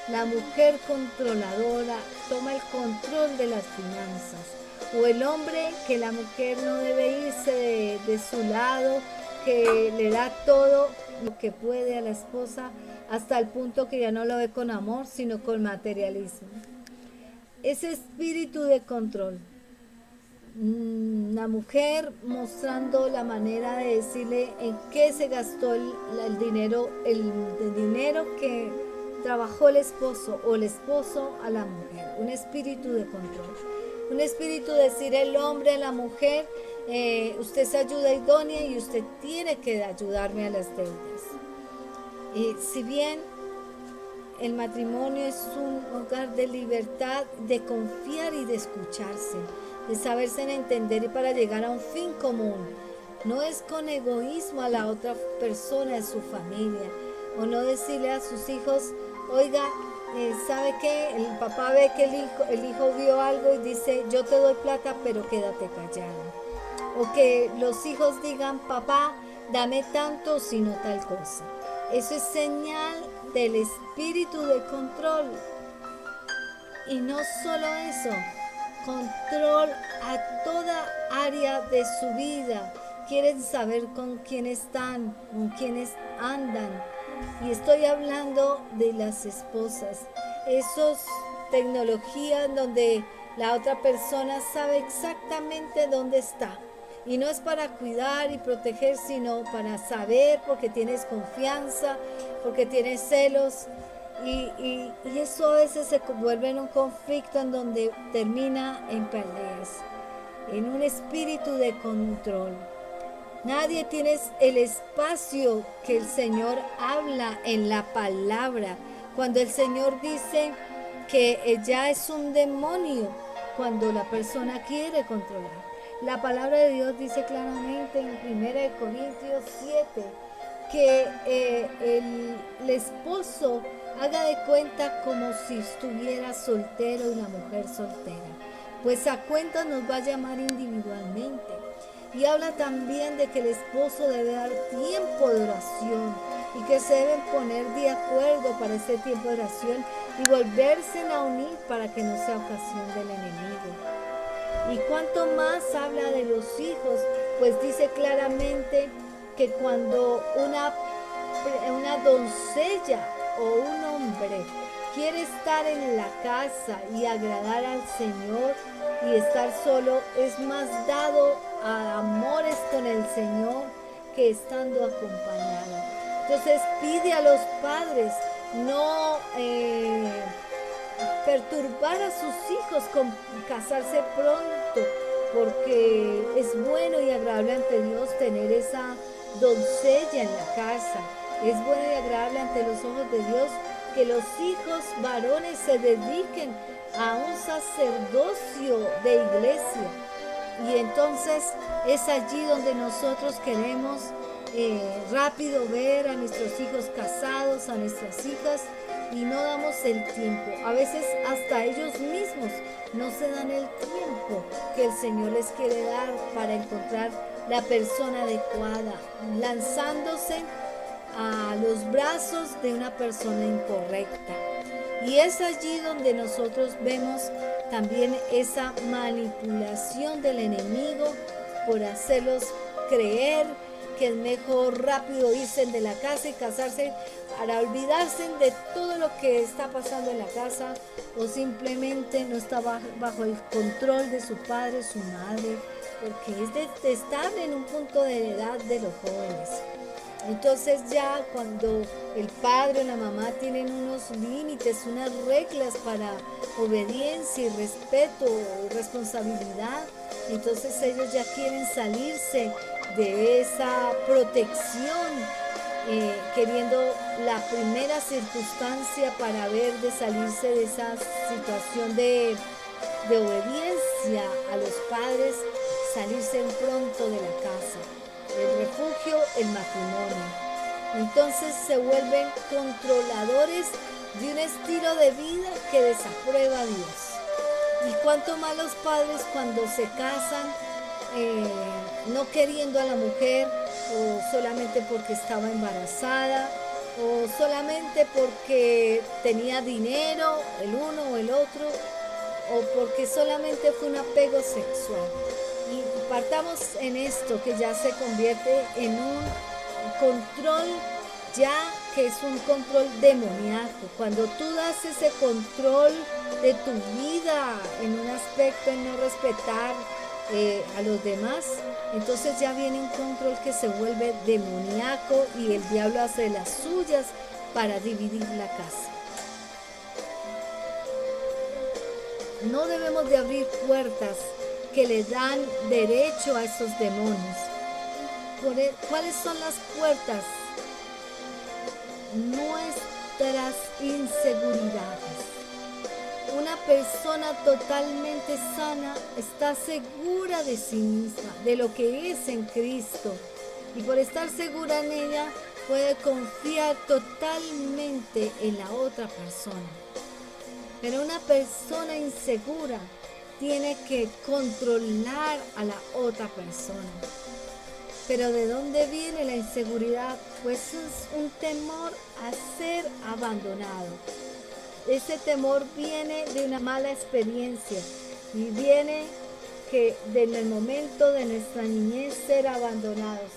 la mujer controladora toma el control de las finanzas. O el hombre, que la mujer no debe irse de su lado, que le da todo lo que puede a la esposa, hasta el punto que ya no lo ve con amor, sino con materialismo. Ese espíritu de control. La mujer mostrando la manera de decirle en qué se gastó el dinero que trabajó el esposo o el esposo a la mujer. Un espíritu de control. Un espíritu de decir el hombre a la mujer, usted es ayuda idónea y usted tiene que ayudarme a las deudas. Si bien el matrimonio es un hogar de libertad, de confiar y de escucharse, de saberse entender y para llegar a un fin común, no es con egoísmo a la otra persona de su familia, o no decirle a sus hijos, oiga, ¿sabe qué? El papá ve que el hijo vio algo y dice, yo te doy plata, pero quédate callado. O que los hijos digan, papá, dame tanto, sino tal cosa. Eso es señal del espíritu de control. Y no solo eso, control a toda área de su vida. Quieren saber con quién están, con quiénes andan. Y estoy hablando de las esposas. Esos tecnologías donde la otra persona sabe exactamente dónde está. Y no es para cuidar y proteger, sino para saber, porque tienes confianza, porque tienes celos. Y eso a veces se vuelve en un conflicto en donde termina en peleas, en un espíritu de control. Nadie tiene el espacio que el Señor habla en la palabra. Cuando el Señor dice que ya es un demonio, cuando la persona quiere controlar. La palabra de Dios dice claramente en 1 Corintios 7 que el esposo haga de cuenta como si estuviera soltero y la mujer soltera. Pues a cuenta nos va a llamar individualmente. Y habla también de que el esposo debe dar tiempo de oración y que se deben poner de acuerdo para ese tiempo de oración y volverse a unir para que no sea ocasión del enemigo. Y cuanto más habla de los hijos, pues dice claramente que cuando una doncella o un hombre quiere estar en la casa y agradar al Señor y estar solo, es más dado a amores con el Señor que estando acompañado. Entonces pide a los padres no perturbar a sus hijos con casarse pronto, porque es bueno y agradable ante Dios tener esa doncella en la casa. Es bueno y agradable ante los ojos de Dios que los hijos varones se dediquen a un sacerdocio de iglesia. Y entonces es allí donde nosotros queremos rápido ver a nuestros hijos casados, a nuestras hijas, y no damos el tiempo. A veces hasta ellos mismos no se dan el tiempo que el Señor les quiere dar para encontrar la persona adecuada, lanzándose a los brazos de una persona incorrecta. Y es allí donde nosotros vemos también esa manipulación del enemigo por hacerlos creer que es mejor rápido irse de la casa y casarse para olvidarse de todo lo que está pasando en la casa, o simplemente no está bajo el control de su padre, su madre, porque es detestable en un punto de edad de los jóvenes. Entonces ya cuando el padre o la mamá tienen unos límites, unas reglas para obediencia y respeto y responsabilidad, entonces ellos ya quieren salirse de esa protección, queriendo la primera circunstancia para ver de salirse de esa situación de obediencia a los padres, salirse pronto de la casa. El refugio, el matrimonio. Entonces se vuelven controladores de un estilo de vida que desaprueba a Dios. Y cuánto más los padres cuando se casan, no queriendo a la mujer, o solamente porque estaba embarazada, o solamente porque tenía dinero, el uno o el otro, o porque solamente fue un apego sexual. Y partamos en esto, que ya se convierte en un control, ya que es un control demoníaco. Cuando tú das ese control de tu vida en un aspecto, en no respetar a los demás, entonces ya viene un control que se vuelve demoníaco y el diablo hace las suyas para dividir la casa. No debemos de abrir puertas que le dan derecho a estos demonios. ¿Cuáles son las puertas? Nuestras inseguridades. Una persona totalmente sana está segura de sí misma, de lo que es en Cristo, y por estar segura en ella puede confiar totalmente en la otra persona. Pero una persona insegura tiene que controlar a la otra persona. Pero ¿de dónde viene la inseguridad? Pues es un temor a ser abandonado. Ese temor viene de una mala experiencia y viene que en el momento de nuestra niñez ser abandonados.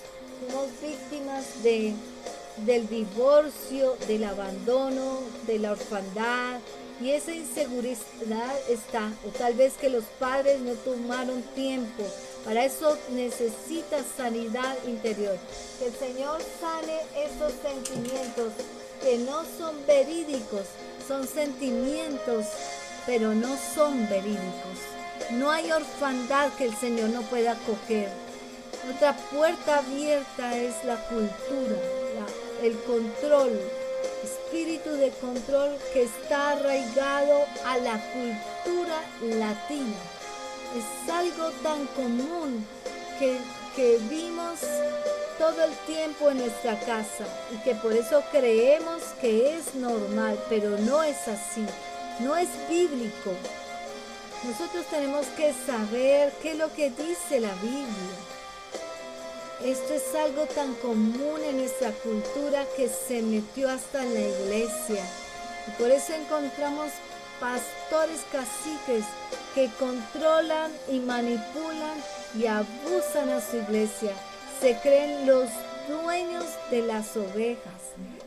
Somos víctimas del divorcio, del abandono, de la orfandad, Y esa inseguridad está, o tal vez que los padres no tomaron tiempo. Para eso necesitas sanidad interior. Que el Señor sane esos sentimientos que no son verídicos, son sentimientos, pero no son verídicos. No hay orfandad que el Señor no pueda acoger. Otra puerta abierta es la cultura, el control, espíritu de control que está arraigado a la cultura latina. Es algo tan común que vimos todo el tiempo en nuestra casa y que por eso creemos que es normal, pero no es así, no es bíblico. Nosotros tenemos que saber qué es lo que dice la Biblia. Esto es algo tan común en nuestra cultura que se metió hasta en la iglesia. Y por eso encontramos pastores caciques que controlan y manipulan y abusan a su iglesia. Se creen los dueños de las ovejas.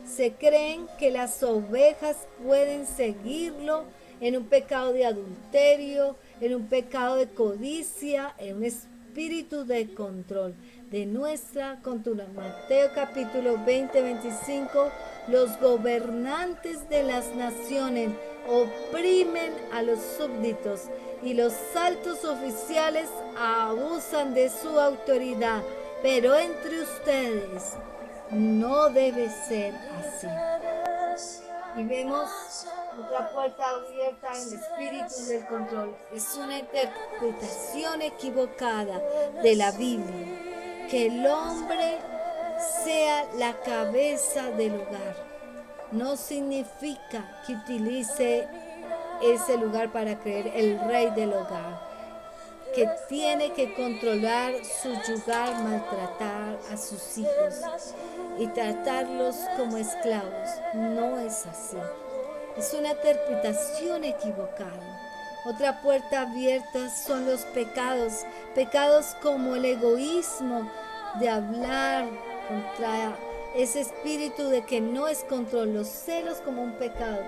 Se creen que las ovejas pueden seguirlo en un pecado de adulterio, en un pecado de codicia, en un espíritu de control de nuestra cultura. Mateo capítulo 20-25, los gobernantes de las naciones oprimen a los súbditos y los altos oficiales abusan de su autoridad, pero entre ustedes no debe ser así. Y vemos otra puerta abierta en el espíritu del control. Es una interpretación equivocada de la Biblia. Que el hombre sea la cabeza del hogar no significa que utilice ese lugar para creer el rey del hogar, que tiene que controlar, subyugar, maltratar a sus hijos y tratarlos como esclavos. No es así. Es una interpretación equivocada. Otra puerta abierta son los pecados. Pecados como el egoísmo de hablar contra ese espíritu de que no es control. Los celos como un pecado.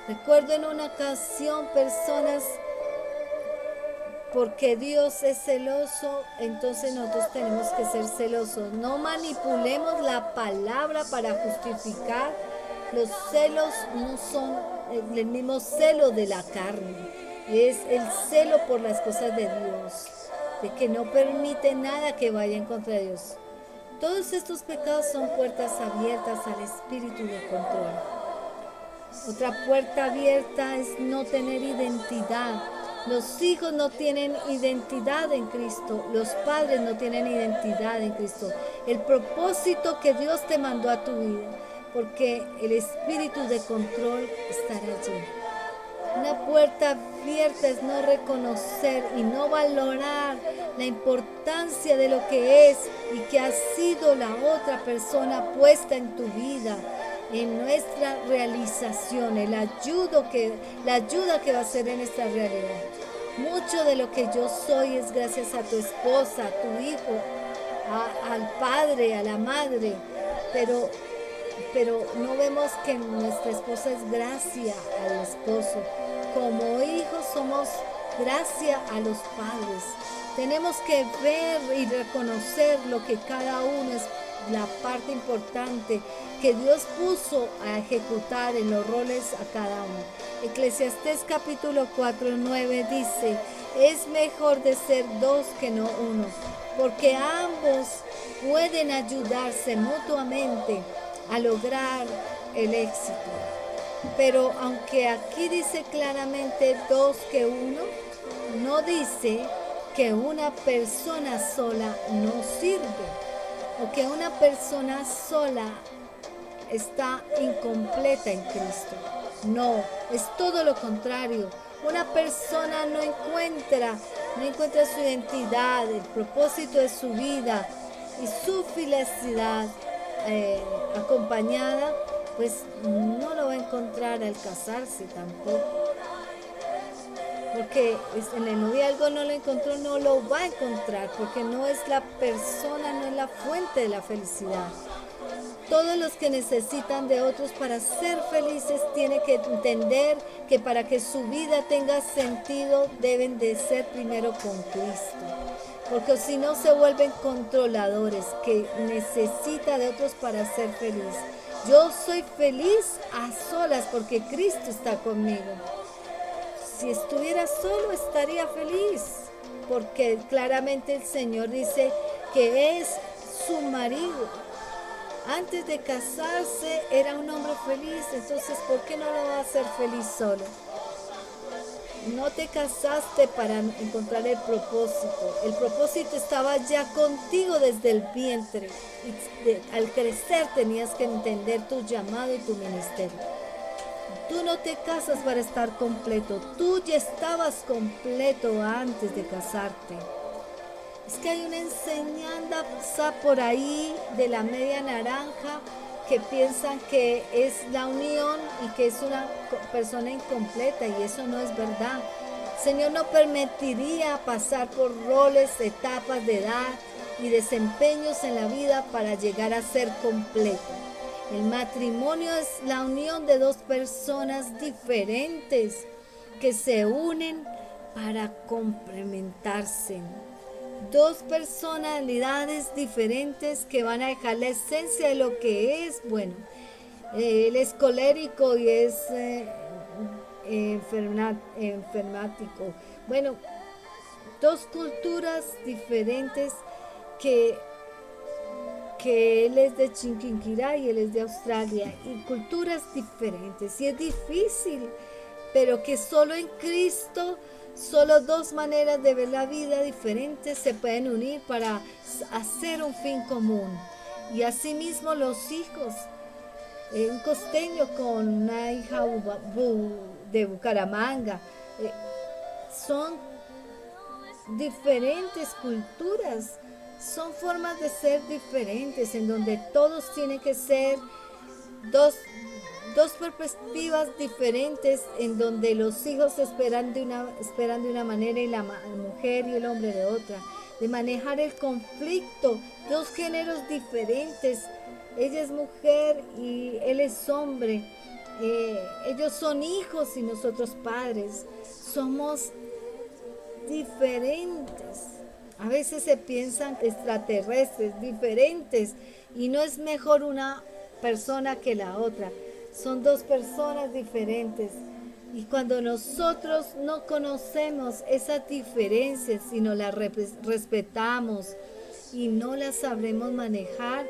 Recuerdo en una ocasión personas, porque Dios es celoso, entonces nosotros tenemos que ser celosos. No manipulemos la palabra para justificar. Los celos no son el mismo celo de la carne. Es el celo por las cosas de Dios, de que no permite nada que vaya en contra de Dios. Todos estos pecados son puertas abiertas al espíritu de control. Otra puerta abierta es no tener identidad. Los hijos no tienen identidad en Cristo. Los padres no tienen identidad en Cristo. El propósito que Dios te mandó a tu vida, porque el espíritu de control estará allí. Una puerta abierta es no reconocer y no valorar la importancia de lo que es y que ha sido la otra persona puesta en tu vida, en nuestra realización, la ayuda que va a ser en esta realidad. Mucho de lo que yo soy es gracias a tu esposa, a tu hijo, al padre, a la madre, pero no vemos que nuestra esposa es gracia al esposo. Como hijos somos gracia a los padres. Tenemos que ver y reconocer lo que cada uno es, la parte importante que Dios puso a ejecutar en los roles a cada uno. Eclesiastés capítulo 4:9 dice: es mejor de ser dos que no uno, porque ambos pueden ayudarse mutuamente a lograr el éxito. Pero aunque aquí dice claramente dos que uno, no dice que una persona sola no sirve o que una persona sola está incompleta en Cristo. No, es todo lo contrario. Una persona no encuentra su identidad, el propósito de su vida y su felicidad acompañada, pues no lo va a encontrar al casarse tampoco. Porque en el noviazgo no lo encontró, no lo va a encontrar, porque no es la persona, no es la fuente de la felicidad. todos los que necesitan de otros para ser felices tienen que entender que para que su vida tenga sentido deben de ser primero con Cristo. Porque si no se vuelven controladores que necesita de otros para ser feliz. Yo soy feliz a solas porque Cristo está conmigo. Si estuviera solo estaría feliz, porque claramente el Señor dice que es su marido. Antes de casarse era un hombre feliz, entonces ¿por qué no lo va a hacer feliz solo? No te casaste para encontrar el propósito. El propósito estaba ya contigo desde el vientre. Y al crecer tenías que entender tu llamado y tu ministerio. Tú no te casas para estar completo. Tú ya estabas completo antes de casarte. Es que hay una enseñanza por ahí de la media naranja que piensan que es la unión y que es una persona incompleta, y eso no es verdad. El Señor no permitiría pasar por roles, etapas de edad y desempeños en la vida para llegar a ser completo. El matrimonio es la unión de dos personas diferentes que se unen para complementarse. Dos personalidades diferentes que van a dejar la esencia de lo que es. Bueno, él es colérico y es enfermático. Bueno, dos culturas diferentes que él es de Chiquinquirá y él es de Australia, y culturas diferentes, y es difícil, pero que solo en Cristo, solo dos maneras de ver la vida diferentes se pueden unir para hacer un fin común. Y asimismo los hijos, un costeño con una hija de Bucaramanga, son diferentes culturas. Son formas de ser diferentes, en donde todos tienen que ser dos perspectivas diferentes, en donde los hijos esperan de una manera y la mujer y el hombre de otra. De manejar el conflicto, dos géneros diferentes. Ella es mujer y él es hombre. Ellos son hijos y nosotros padres. Somos diferentes. A veces se piensan extraterrestres, diferentes, y no es mejor una persona que la otra. Son dos personas diferentes. Y cuando nosotros no conocemos esas diferencias, sino las respetamos y no las sabremos manejar,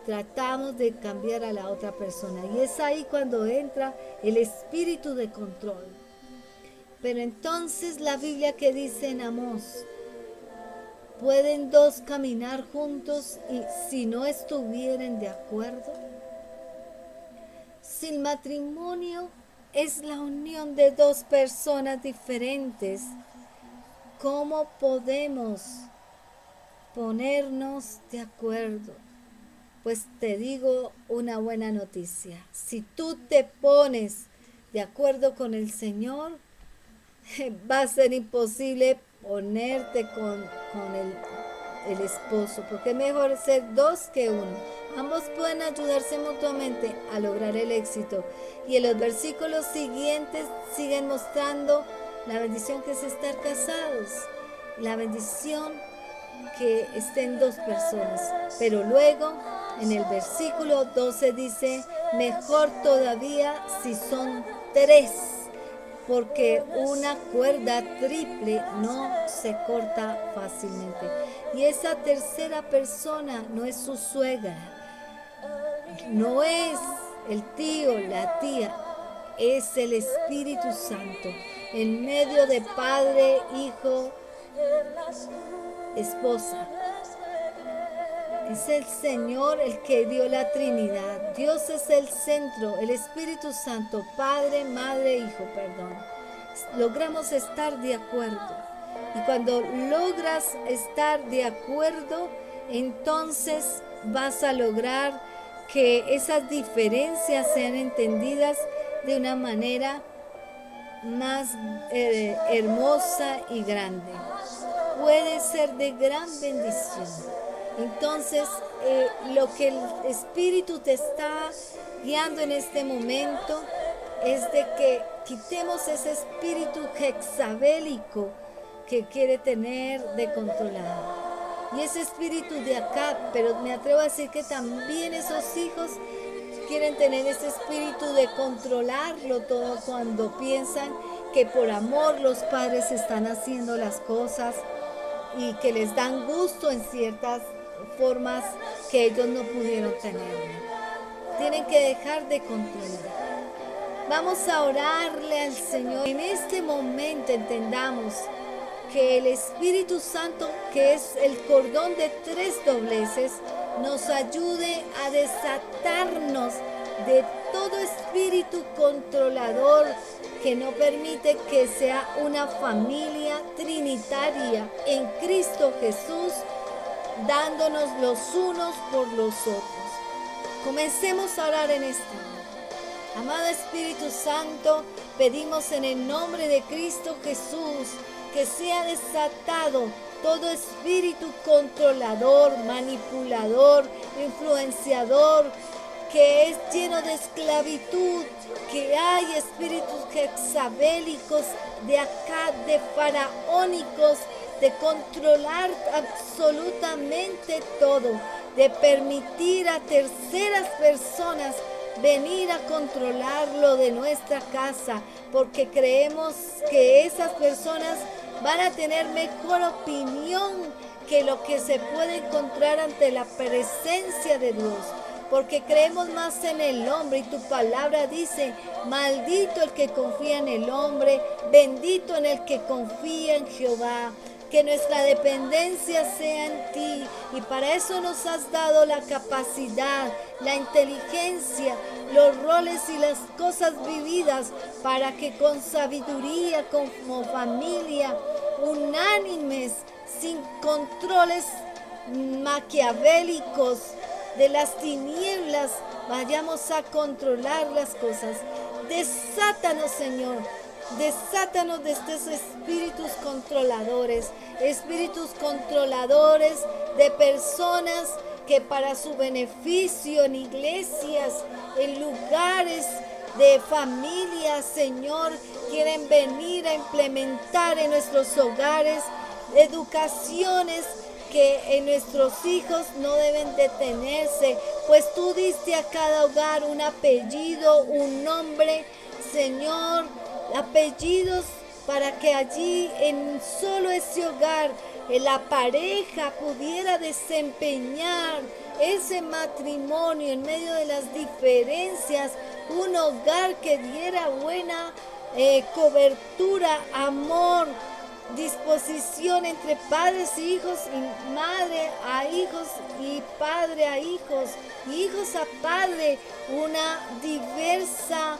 tratamos de cambiar a la otra persona. Y es ahí cuando entra el espíritu de control. Pero entonces la Biblia que dice en Amós, ¿pueden dos caminar juntos y si no estuvieren de acuerdo? Si el matrimonio es la unión de dos personas diferentes, ¿cómo podemos ponernos de acuerdo? Pues te digo una buena noticia. Si tú te pones de acuerdo con el Señor, va a ser imposible ponerte con el esposo, porque es mejor ser dos que uno. Ambos pueden ayudarse mutuamente a lograr el éxito. Y en los versículos siguientes siguen mostrando la bendición que es estar casados, la bendición que estén dos personas. Pero luego en el versículo 12 dice, mejor todavía si son tres, porque una cuerda triple no se corta fácilmente. Y esa tercera persona no es su suegra, no es el tío, la tía, es el Espíritu Santo, en medio de padre, hijo, esposa. Es el Señor el que dio la Trinidad. Dios es el centro, el Espíritu Santo, Padre, Madre, Hijo, perdón. Logramos estar de acuerdo. Y cuando logras estar de acuerdo, entonces vas a lograr que esas diferencias sean entendidas de una manera más hermosa y grande. Puede ser de gran bendición. Entonces, lo que el Espíritu te está guiando en este momento es de que quitemos ese espíritu jezabélico que quiere tener de controlar. Y ese espíritu de acá, pero me atrevo a decir que también esos hijos quieren tener ese espíritu de controlarlo todo cuando piensan que por amor los padres están haciendo las cosas y que les dan gusto en ciertas formas que ellos no pudieron tener. Tienen que dejar de controlar. Vamos a orarle al Señor. En este momento entendamos que el Espíritu Santo, que es el cordón de 3 dobleces, nos ayude a desatarnos de todo espíritu controlador que no permite que sea una familia trinitaria en Cristo Jesús, dándonos los unos por los otros. Comencemos a orar en esta hora. Amado Espíritu Santo, pedimos en el nombre de Cristo Jesús que sea desatado todo espíritu controlador, manipulador, influenciador, que es lleno de esclavitud, que hay espíritus jezabélicos de acá, de faraónicos, de controlar absolutamente todo, de permitir a terceras personas venir a controlarlo de nuestra casa, porque creemos que esas personas van a tener mejor opinión que lo que se puede encontrar ante la presencia de Dios, porque creemos más en el hombre, y tu palabra dice: maldito el que confía en el hombre, bendito en el que confía en Jehová. Que nuestra dependencia sea en ti, y para eso nos has dado la capacidad, la inteligencia, los roles y las cosas vividas, para que con sabiduría, como familia, unánimes, sin controles maquiavélicos de las tinieblas, vayamos a controlar las cosas. Desátanos, Señor. Desátanos de estos espíritus controladores de personas que para su beneficio en iglesias, en lugares de familia, Señor, quieren venir a implementar en nuestros hogares educaciones que en nuestros hijos no deben detenerse, pues tú diste a cada hogar un apellido, un nombre, Señor, apellidos, para que allí en solo ese hogar la pareja pudiera desempeñar ese matrimonio en medio de las diferencias, un hogar que diera buena cobertura, amor, disposición entre padres e hijos, y madre a hijos, y padre a hijos, y hijos a padre, una diversa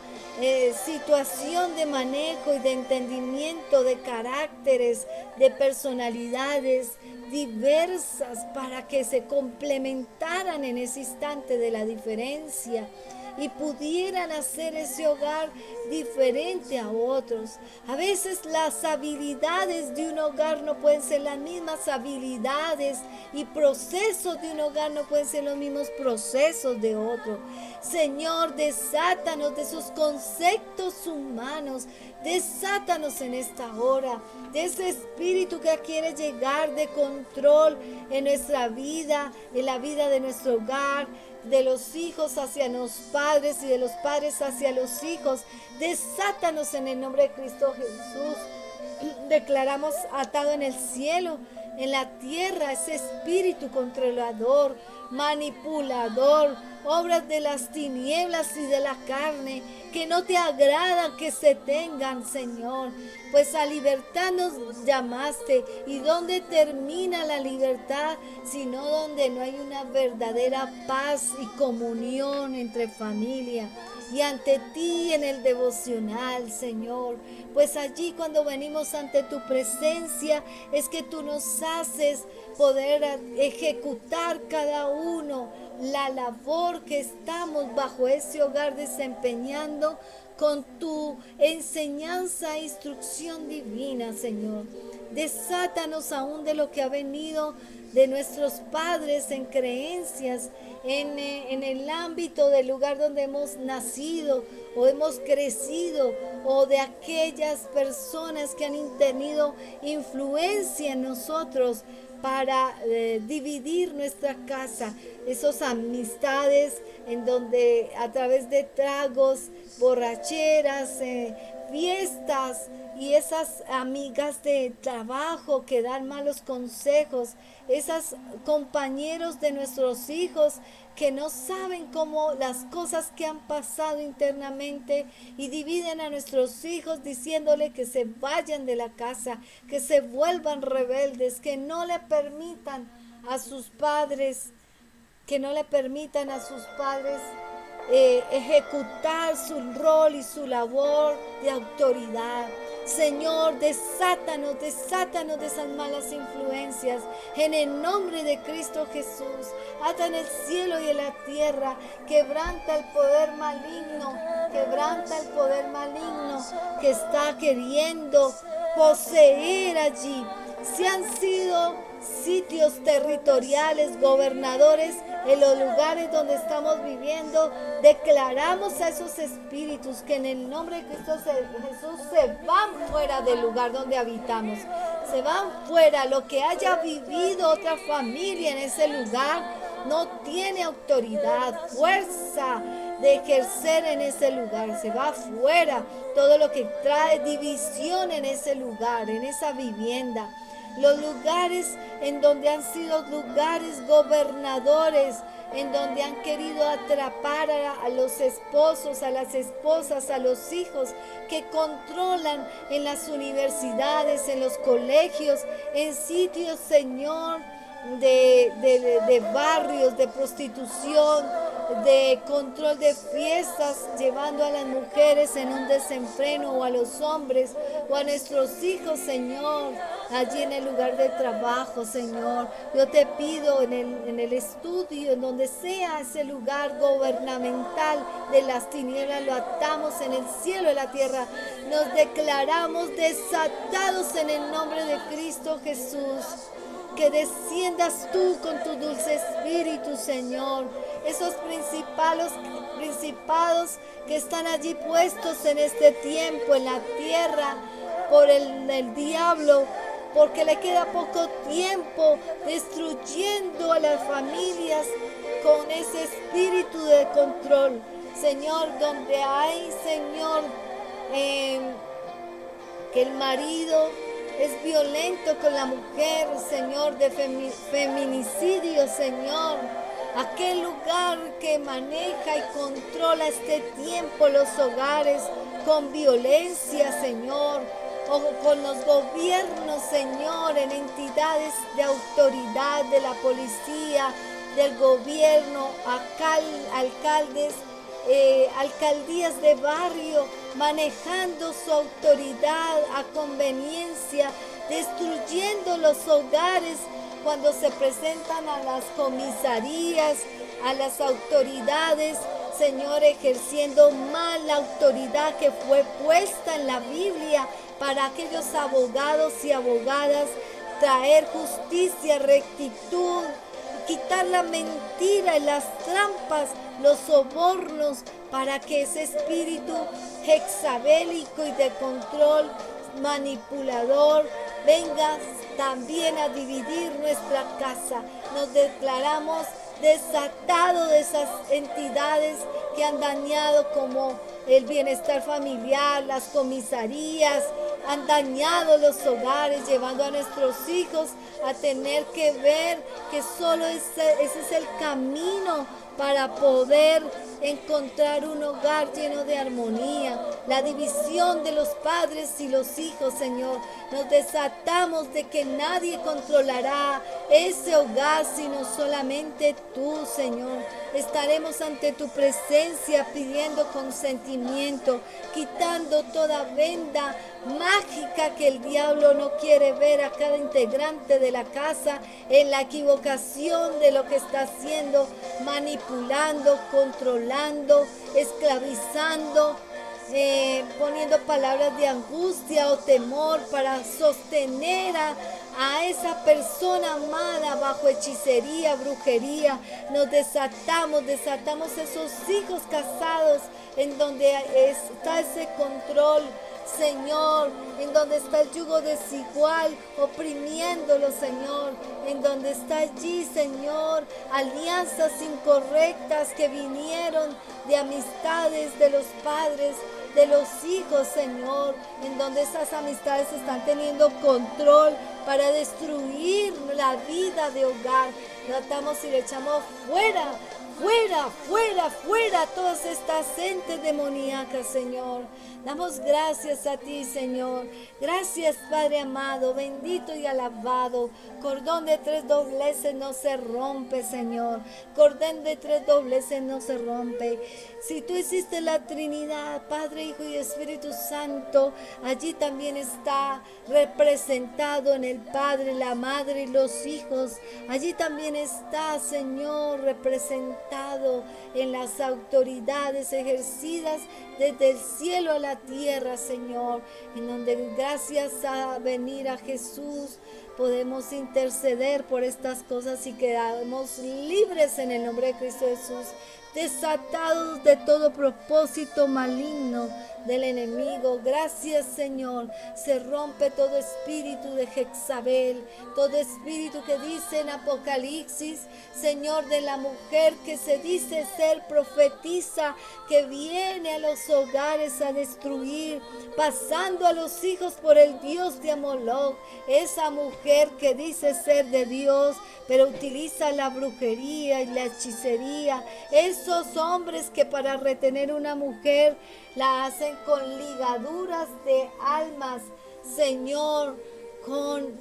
situación de manejo y de entendimiento de caracteres, de personalidades diversas, para que se complementaran en ese instante de la diferencia y pudieran hacer ese hogar diferente a otros. A veces las habilidades de un hogar no pueden ser las mismas habilidades, y procesos de un hogar no pueden ser los mismos procesos de otro. Señor, desátanos de esos conceptos humanos, desátanos en esta hora de ese espíritu que quiere llegar de control en nuestra vida, en la vida de nuestro hogar, de los hijos hacia los padres y de los padres hacia los hijos. Desátanos en el nombre de Cristo Jesús. Declaramos atado en el cielo, en la tierra, ese espíritu controlador, manipulador, obras de las tinieblas y de la carne, que no te agradan que se tengan, Señor, pues a libertad nos llamaste. ¿Y dónde termina la libertad? Sino donde no hay una verdadera paz y comunión entre familia. Y ante ti en el devocional, Señor, pues allí cuando venimos ante tu presencia es que tú nos haces poder ejecutar cada uno la labor que estamos bajo ese hogar desempeñando con tu enseñanza e instrucción divina, Señor. Desátanos aún de lo que ha venido de nuestros padres en creencias, en el ámbito del lugar donde hemos nacido o hemos crecido, o de aquellas personas que han tenido influencia en nosotros para dividir nuestra casa, esas amistades en donde a través de tragos, borracheras, fiestas y esas amigas de trabajo que dan malos consejos, esos compañeros de nuestros hijos que no saben cómo las cosas que han pasado internamente y dividen a nuestros hijos diciéndole que se vayan de la casa, que se vuelvan rebeldes, que no le permitan a sus padres, ejecutar su rol y su labor de autoridad. Señor, desátanos de esas malas influencias en el nombre de Cristo Jesús. Ata en el cielo y en la tierra, quebranta el poder maligno que está queriendo poseer allí. Si han sido sitios territoriales, gobernadores en los lugares donde estamos viviendo, declaramos a esos espíritus que en el nombre de Cristo Jesús se van fuera del lugar donde habitamos, se van fuera. Lo que haya vivido otra familia en ese lugar no tiene autoridad, fuerza de ejercer en ese lugar, se va fuera. Todo lo que trae división en ese lugar, en esa vivienda, los lugares en donde han sido lugares gobernadores, en donde han querido atrapar a los esposos, a las esposas, a los hijos, que controlan en las universidades, en los colegios, en sitios, Señor, de barrios, de prostitución, de control de fiestas, llevando a las mujeres en un desenfreno, o a los hombres, o a nuestros hijos, Señor, allí en el lugar de trabajo, Señor. Yo te pido en el estudio, en donde sea ese lugar gubernamental de las tinieblas, lo atamos en el cielo y la tierra. Nos declaramos desatados en el nombre de Cristo Jesús. Que desciendas tú con tu dulce espíritu, Señor. Esos principados que están allí puestos en este tiempo en la tierra por el diablo, porque le queda poco tiempo, destruyendo a las familias con ese espíritu de control. Señor, donde hay, Señor, que el marido es violento con la mujer, Señor, de feminicidio, Señor. Aquel lugar que maneja y controla este tiempo los hogares con violencia, Señor, o con los gobiernos, Señor, en entidades de autoridad de la policía, del gobierno, alcaldes, alcaldías de barrio, manejando su autoridad a conveniencia, destruyendo los hogares cuando se presentan a las comisarías, a las autoridades, Señor, ejerciendo mal la autoridad que fue puesta en la Biblia para aquellos abogados y abogadas, traer justicia, rectitud, quitar la mentira y las trampas, los sobornos, para que ese espíritu hexabélico y de control manipulador venga también a dividir nuestra casa. Nos declaramos desatados de esas entidades que han dañado como el bienestar familiar, las comisarías, han dañado los hogares, llevando a nuestros hijos a tener que ver que solo ese es el camino para poder encontrar un hogar lleno de armonía. La división de los padres y los hijos, Señor. Nos desatamos de que nadie controlará ese hogar, sino solamente tú, Señor. Estaremos ante tu presencia pidiendo consentimiento, quitando toda venda mágica que el diablo no quiere ver a cada integrante de la casa en la equivocación de lo que está haciendo, manipulando, controlando, esclavizando, poniendo palabras de angustia o temor para sostener a esa persona amada bajo hechicería, brujería. Nos desatamos esos hijos casados en donde está ese control, Señor, en donde está el yugo desigual, oprimiéndolo, Señor, en donde está allí, Señor, alianzas incorrectas que vinieron de amistades de los padres, de los hijos, Señor, en donde esas amistades están teniendo control para destruir la vida de hogar. Tratamos y le echamos fuera, fuera, fuera, fuera todas estas entes demoníacas, Señor. Damos gracias a ti, Señor. Gracias, Padre amado, bendito y alabado. Cordón de 3 dobleces no se rompe, Señor. Cordón de 3 dobleces no se rompe. Si tú hiciste la Trinidad, Padre, Hijo y Espíritu Santo, allí también está representado en el Padre, la Madre y los hijos. Allí también está, Señor, representado en las autoridades ejercidas desde el cielo a la tierra, Señor, en donde gracias a venir a Jesús podemos interceder por estas cosas y quedamos libres en el nombre de Cristo Jesús, desatados de todo propósito maligno del enemigo. Gracias, Señor. Se rompe todo espíritu de Jezabel, todo espíritu que dice en Apocalipsis, Señor, de la mujer que se dice ser profetisa, que viene a los hogares a destruir, pasando a los hijos por el dios de Amolok. Esa mujer que dice ser de Dios, pero utiliza la brujería y la hechicería. Esos hombres que para retener una mujer la hacen con ligaduras de almas, Señor, con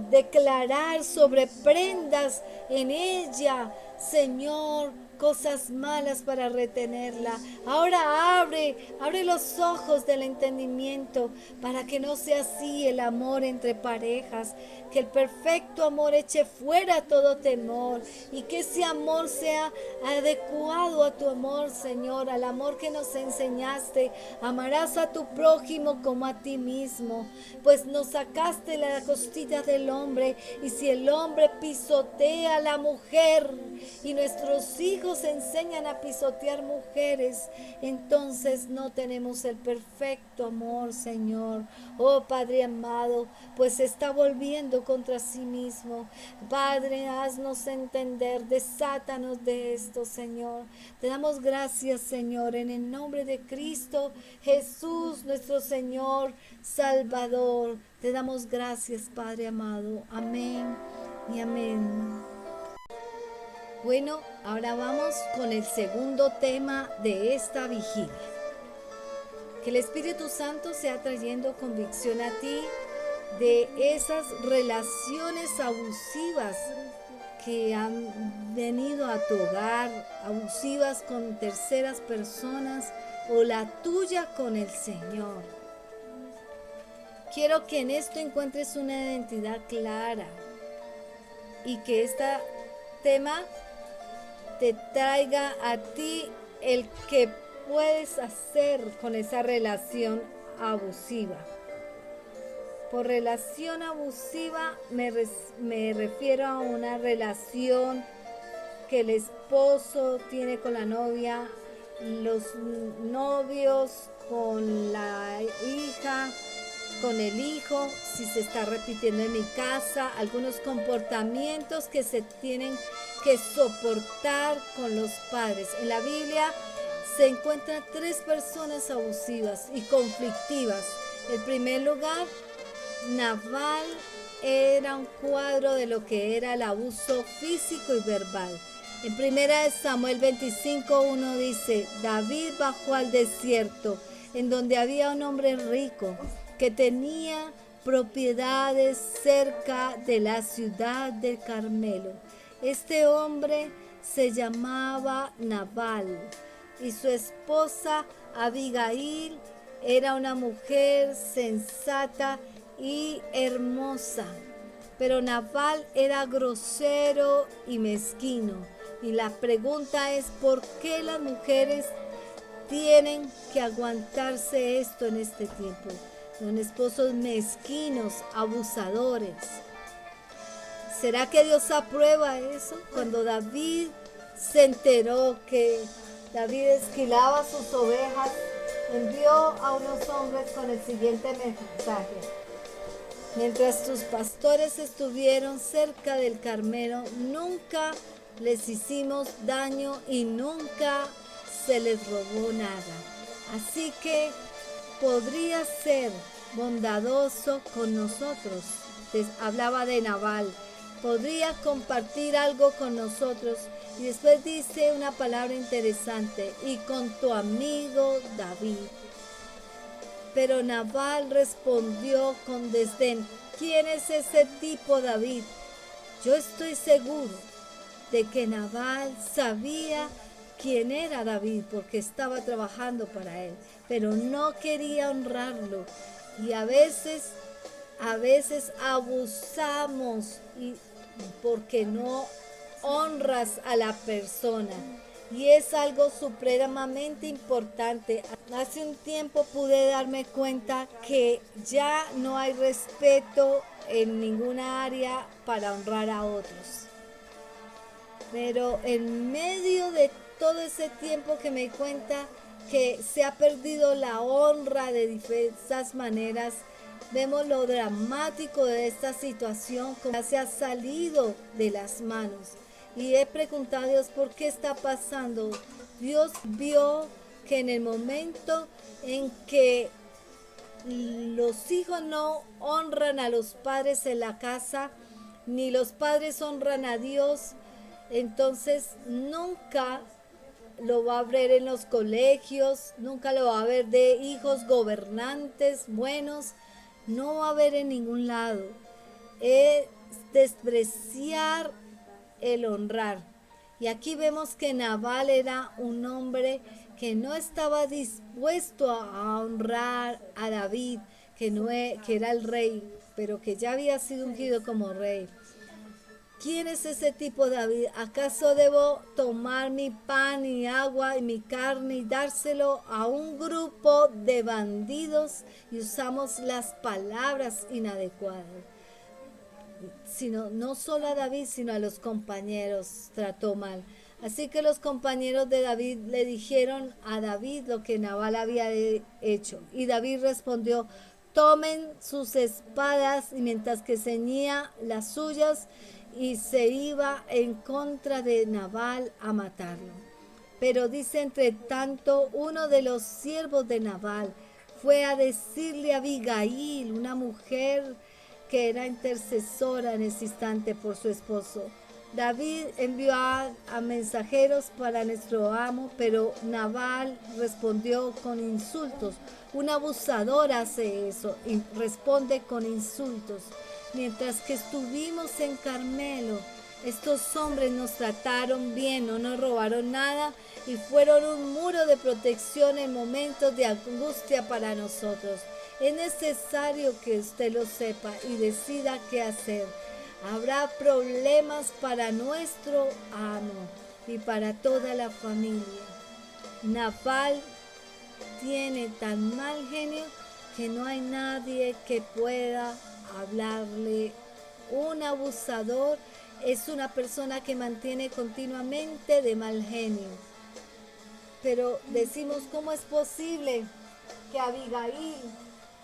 declarar sobre prendas en ella, Señor, cosas malas para retenerla. Ahora abre los ojos del entendimiento para que no sea así el amor entre parejas, que el perfecto amor eche fuera todo temor y que ese amor sea adecuado a tu amor, Señor, al amor que nos enseñaste. Amarás a tu prójimo como a ti mismo, pues nos sacaste la costilla del hombre, y si el hombre pisotea a la mujer y nuestros hijos enseñan a pisotear mujeres, entonces no tenemos el perfecto amor, Señor. Oh Padre amado, pues se está volviendo contra sí mismo. Padre, haznos entender, desátanos de esto, Señor. Te damos gracias, Señor, en el nombre de Cristo Jesús, nuestro Señor Salvador. Te damos gracias, Padre amado. Amén y amén. Bueno, ahora vamos con el segundo tema de esta vigilia. Que el Espíritu Santo sea trayendo convicción a ti de esas relaciones abusivas que han venido a tu hogar, abusivas con terceras personas o la tuya con el Señor. Quiero que en esto encuentres una identidad clara y que este tema te traiga a ti el que puedes hacer con esa relación abusiva. Por relación abusiva me refiero a una relación que el esposo tiene con la novia, los novios con la hija, con el hijo, si se está repitiendo en mi casa, algunos comportamientos que se tienen que soportar con los padres. En la Biblia se encuentran 3 personas abusivas y conflictivas. En primer lugar, Nabal era un cuadro de lo que era el abuso físico y verbal. En 1 Samuel 25:1 dice: David bajó al desierto, en donde había un hombre rico que tenía propiedades cerca de la ciudad del Carmelo. Este hombre se llamaba Nabal y su esposa Abigail era una mujer sensata y hermosa. Pero Nabal era grosero y mezquino. Y la pregunta es: ¿por qué las mujeres tienen que aguantarse esto en este tiempo? son esposos mezquinos, abusadores. ¿Será que Dios aprueba eso? Cuando David se enteró que David esquilaba sus ovejas, envió a unos hombres con el siguiente mensaje: mientras tus pastores estuvieron cerca del Carmelo, nunca les hicimos daño y nunca se les robó nada. Así que podría ser bondadoso con nosotros. Hablaba de Nabal. Podría compartir algo con nosotros. Y después dice una palabra interesante: y con tu amigo David. Pero Nabal respondió con desdén: ¿quién es ese tipo David? Yo estoy seguro de que Nabal sabía quién era David porque estaba trabajando para él, pero no quería honrarlo. Y a veces abusamos porque no honras a la persona. Y es algo supremamente importante. Hace un tiempo pude darme cuenta que ya no hay respeto en ninguna área para honrar a otros. Pero en medio de todo ese tiempo que me di cuenta que se ha perdido la honra de diversas maneras, vemos lo dramático de esta situación, como se ha salido de las manos. Y he preguntado a Dios por qué está pasando. Dios vio que en el momento en que los hijos no honran a los padres en la casa, ni los padres honran a Dios, entonces nunca lo va a ver en los colegios, nunca lo va a ver de hijos gobernantes buenos, no va a ver en ningún lado. Es despreciar el honrar. Y aquí vemos que Nabal era un hombre que no estaba dispuesto a honrar a David, que era el rey, pero que ya había sido ungido como rey. ¿Quién es ese tipo David? ¿Acaso debo tomar mi pan y agua y mi carne y dárselo a un grupo de bandidos? Y usamos las palabras inadecuadas. No solo a David, sino a los compañeros trató mal. Así que los compañeros de David le dijeron a David lo que Nabal había hecho. Y David respondió: tomen sus espadas, y mientras que ceñía las suyas, y se iba en contra de Nabal a matarlo. Pero dice: entre tanto, uno de los siervos de Nabal fue a decirle a Abigail, una mujer que era intercesora en ese instante por su esposo: David envió a mensajeros para nuestro amo, pero Nabal respondió con insultos. Un abusador hace eso y responde con insultos. Mientras que estuvimos en Carmelo, estos hombres nos trataron bien, no nos robaron nada y fueron un muro de protección en momentos de angustia para nosotros. Es necesario que usted lo sepa y decida qué hacer. Habrá problemas para nuestro amo y para toda la familia. Nabal tiene tan mal genio que no hay nadie que pueda hablarle. Un abusador es una persona que mantiene continuamente de mal genio. Pero decimos: ¿cómo es posible que Abigail,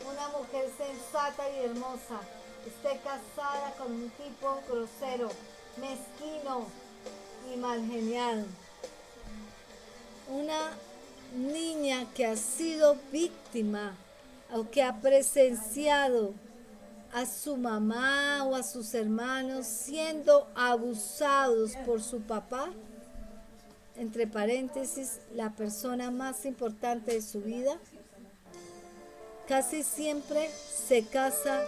una mujer sensata y hermosa, esté casada con un tipo grosero, mezquino y malgeniado? Una niña que ha sido víctima o que ha presenciado a su mamá o a sus hermanos siendo abusados por su papá, entre paréntesis, la persona más importante de su vida, casi siempre se casa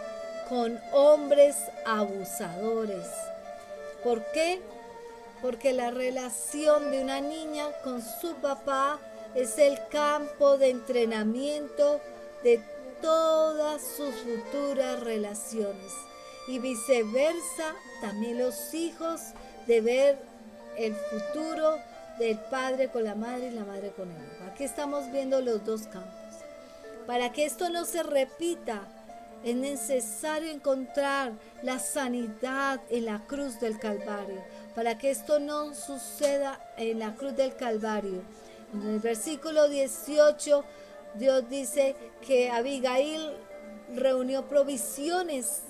con hombres abusadores. ¿Por qué? Porque la relación de una niña con su papá es el campo de entrenamiento de todas sus futuras relaciones. Y viceversa, también los hijos de ver el futuro del padre con la madre y la madre con el hijo. Aquí estamos viendo los dos campos. Para que esto no se repita, es necesario encontrar la sanidad en la cruz del Calvario. Para que esto no suceda en la cruz del Calvario. En el versículo 18, Dios dice que Abigail reunió provisiones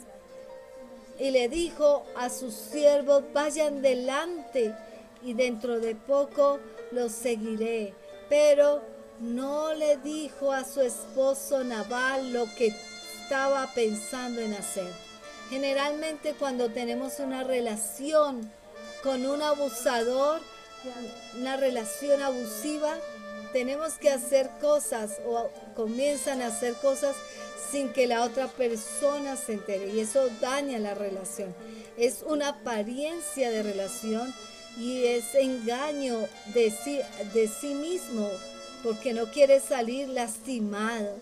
y le dijo a sus siervos: vayan delante y dentro de poco los seguiré. Pero no le dijo a su esposo Nabal lo que estaba pensando en hacer. Generalmente cuando tenemos una relación con un abusador, una relación abusiva, tenemos que hacer cosas o comienzan a hacer cosas sin que la otra persona se entere, y eso daña la relación. Es una apariencia de relación y es engaño de sí mismo, porque no quiere salir lastimado.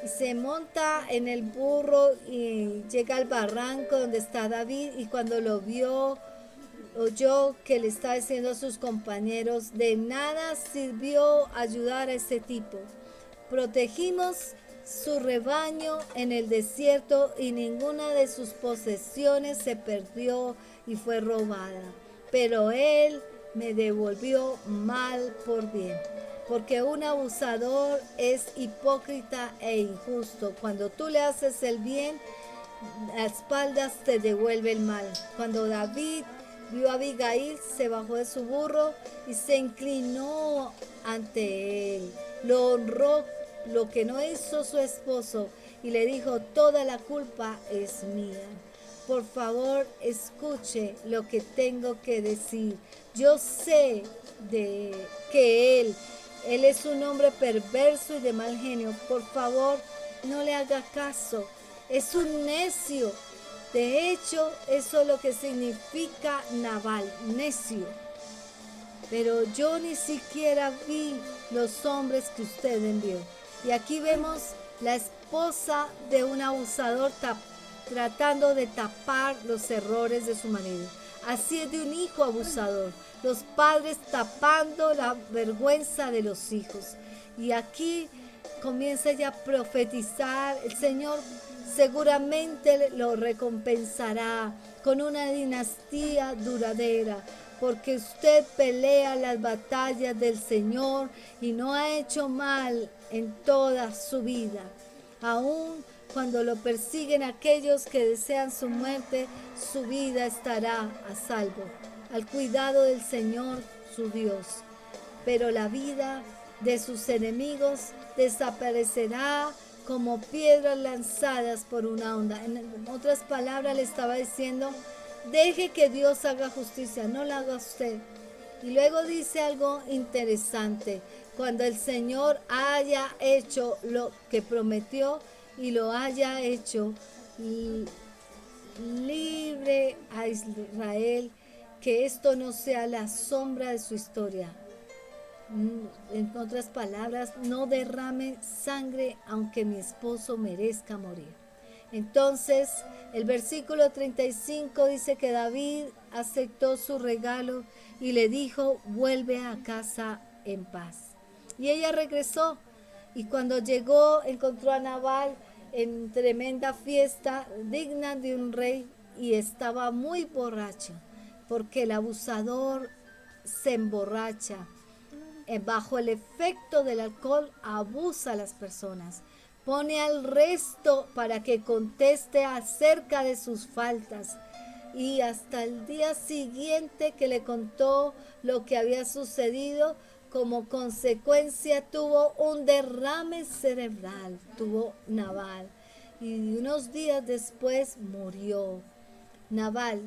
Y se monta en el burro y llega al barranco donde está David, y cuando lo vio, oyó que le estaba diciendo a sus compañeros: de nada sirvió ayudar a ese tipo. Protegimos su rebaño en el desierto y ninguna de sus posesiones se perdió y fue robada. Pero él me devolvió mal por bien. Porque un abusador es hipócrita e injusto. Cuando tú le haces el bien, a espaldas te devuelve el mal. Cuando David vio a Abigail, se bajó de su burro y se inclinó ante él. Lo honró, lo que no hizo su esposo, y le dijo: toda la culpa es mía. Por favor, escuche lo que tengo que decir. Yo sé que él es un hombre perverso y de mal genio. Por favor, no le haga caso. Es un necio. De hecho, eso es lo que significa Nabal, necio. Pero yo ni siquiera vi los hombres que usted envió. Y aquí vemos la esposa de un abusador tratando de tapar los errores de su marido. Así es de un hijo abusador. Los padres tapando la vergüenza de los hijos. Y aquí comienza ya a profetizar. El Señor seguramente lo recompensará con una dinastía duradera, porque usted pelea las batallas del Señor y no ha hecho mal en toda su vida. Aún cuando lo persiguen aquellos que desean su muerte, su vida estará a salvo, al cuidado del Señor su Dios. Pero la vida de sus enemigos desaparecerá como piedras lanzadas por una onda. En otras palabras, le estaba diciendo: deje que Dios haga justicia, no la haga usted. Y luego dice algo interesante: cuando el Señor haya hecho lo que prometió y lo haya hecho libre a Israel, que esto no sea la sombra de su historia. En otras palabras, no derrame sangre aunque mi esposo merezca morir. Entonces, el versículo 35 dice que David aceptó su regalo y le dijo: vuelve a casa en paz. Y ella regresó, y cuando llegó encontró a Nabal en tremenda fiesta digna de un rey, y estaba muy borracho, porque el abusador se emborracha. Bajo el efecto del alcohol abusa a las personas. Pone al resto para que conteste acerca de sus faltas. Y hasta el día siguiente que le contó lo que había sucedido, como consecuencia tuvo un derrame cerebral, tuvo Nabal. Y unos días después murió. Nabal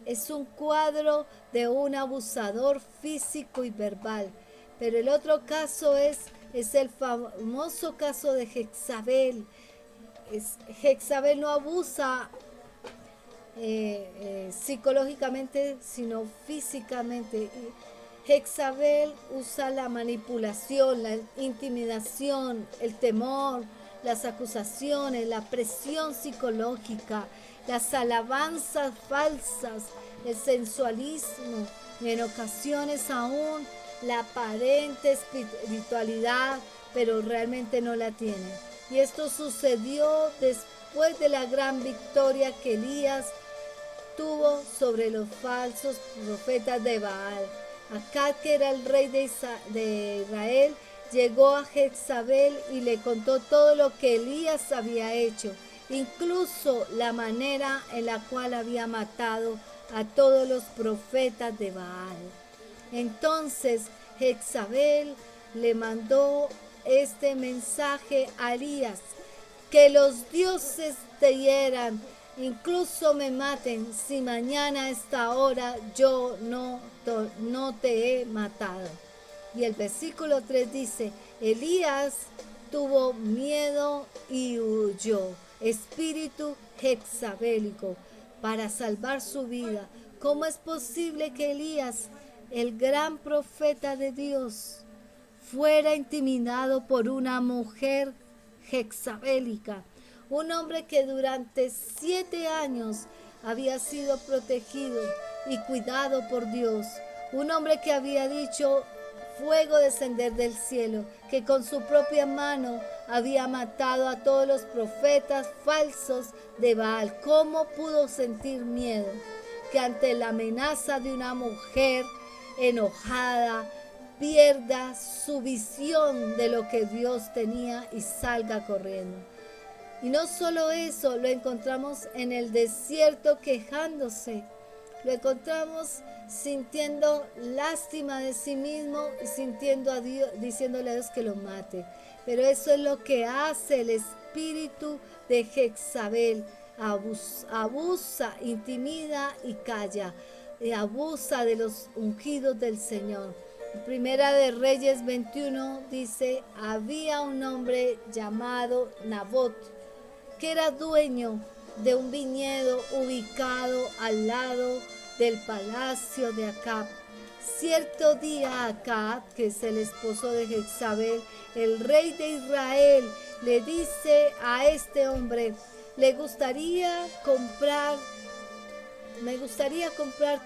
es un cuadro de un abusador físico y verbal. Pero el otro caso es el famoso caso de Jezabel. Jezabel no abusa psicológicamente, sino físicamente. Jezabel usa la manipulación, la intimidación, el temor, las acusaciones, la presión psicológica, las alabanzas falsas, el sensualismo, y en ocasiones aún la aparente espiritualidad, pero realmente no la tiene. Y esto sucedió después de la gran victoria que Elías tuvo sobre los falsos profetas de Baal. Acab, que era el rey de Israel, llegó a Jezabel y le contó todo lo que Elías había hecho, incluso la manera en la cual había matado a todos los profetas de Baal. Entonces Jezabel le mandó este mensaje a Elías: que los dioses te hieran, incluso me maten, si mañana a esta hora yo no te he matado. Y el versículo 3 dice: Elías tuvo miedo y huyó, espíritu jezabélico, para salvar su vida. ¿Cómo es posible que Elías, el gran profeta de Dios, fuera intimidado por una mujer jezabélica? Un hombre que durante 7 años había sido protegido y cuidado por Dios. Un hombre que había dicho: fuego descender del cielo, que con su propia mano había matado a todos los profetas falsos de Baal. ¿Cómo pudo sentir miedo? Que ante la amenaza de una mujer enojada pierda su visión de lo que Dios tenía y salga corriendo. Y no solo eso, lo encontramos en el desierto quejándose. Lo encontramos sintiendo lástima de sí mismo y sintiendo a Dios, diciéndole a Dios que lo mate. Pero eso es lo que hace el espíritu de Jezabel. Abusa, intimida y calla. Y abusa de los ungidos del Señor. Primera de Reyes 21 dice: había un hombre llamado Nabot, que era dueño de un viñedo ubicado al lado del palacio de Acab. Cierto día Acab, que es el esposo de Jezabel, el rey de Israel, le dice a este hombre: me gustaría comprar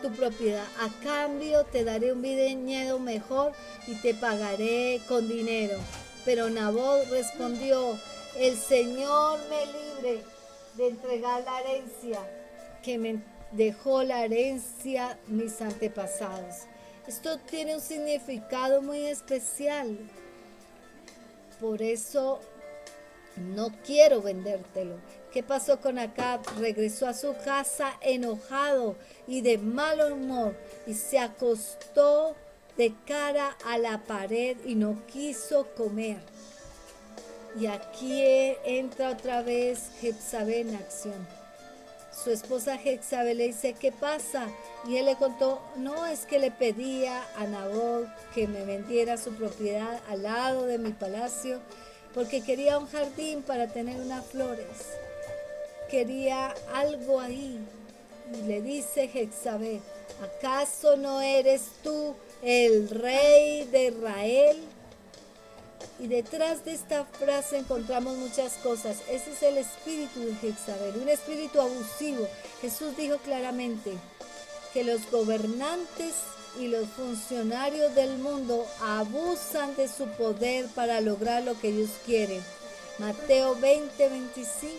tu propiedad. A cambio te daré un viñedo mejor y te pagaré con dinero. Pero Nabot respondió: el Señor me libre de entregar la herencia que me dejó la herencia mis antepasados. Esto tiene un significado muy especial. Por eso no quiero vendértelo. ¿Qué pasó con Acab? Regresó a su casa enojado y de mal humor y se acostó de cara a la pared y no quiso comer. Y aquí entra otra vez Jezabel en acción. Su esposa Jezabel le dice: ¿qué pasa? Y él le contó: no, es que le pedía a Nabot que me vendiera su propiedad al lado de mi palacio porque quería un jardín para tener unas flores. Quería algo ahí. Y le dice Jezabel: ¿acaso no eres tú el rey de Israel? Y detrás de esta frase encontramos muchas cosas. Ese es el espíritu de Jezabel, un espíritu abusivo. Jesús dijo claramente que los gobernantes y los funcionarios del mundo abusan de su poder para lograr lo que ellos quieren. Mateo 20:25.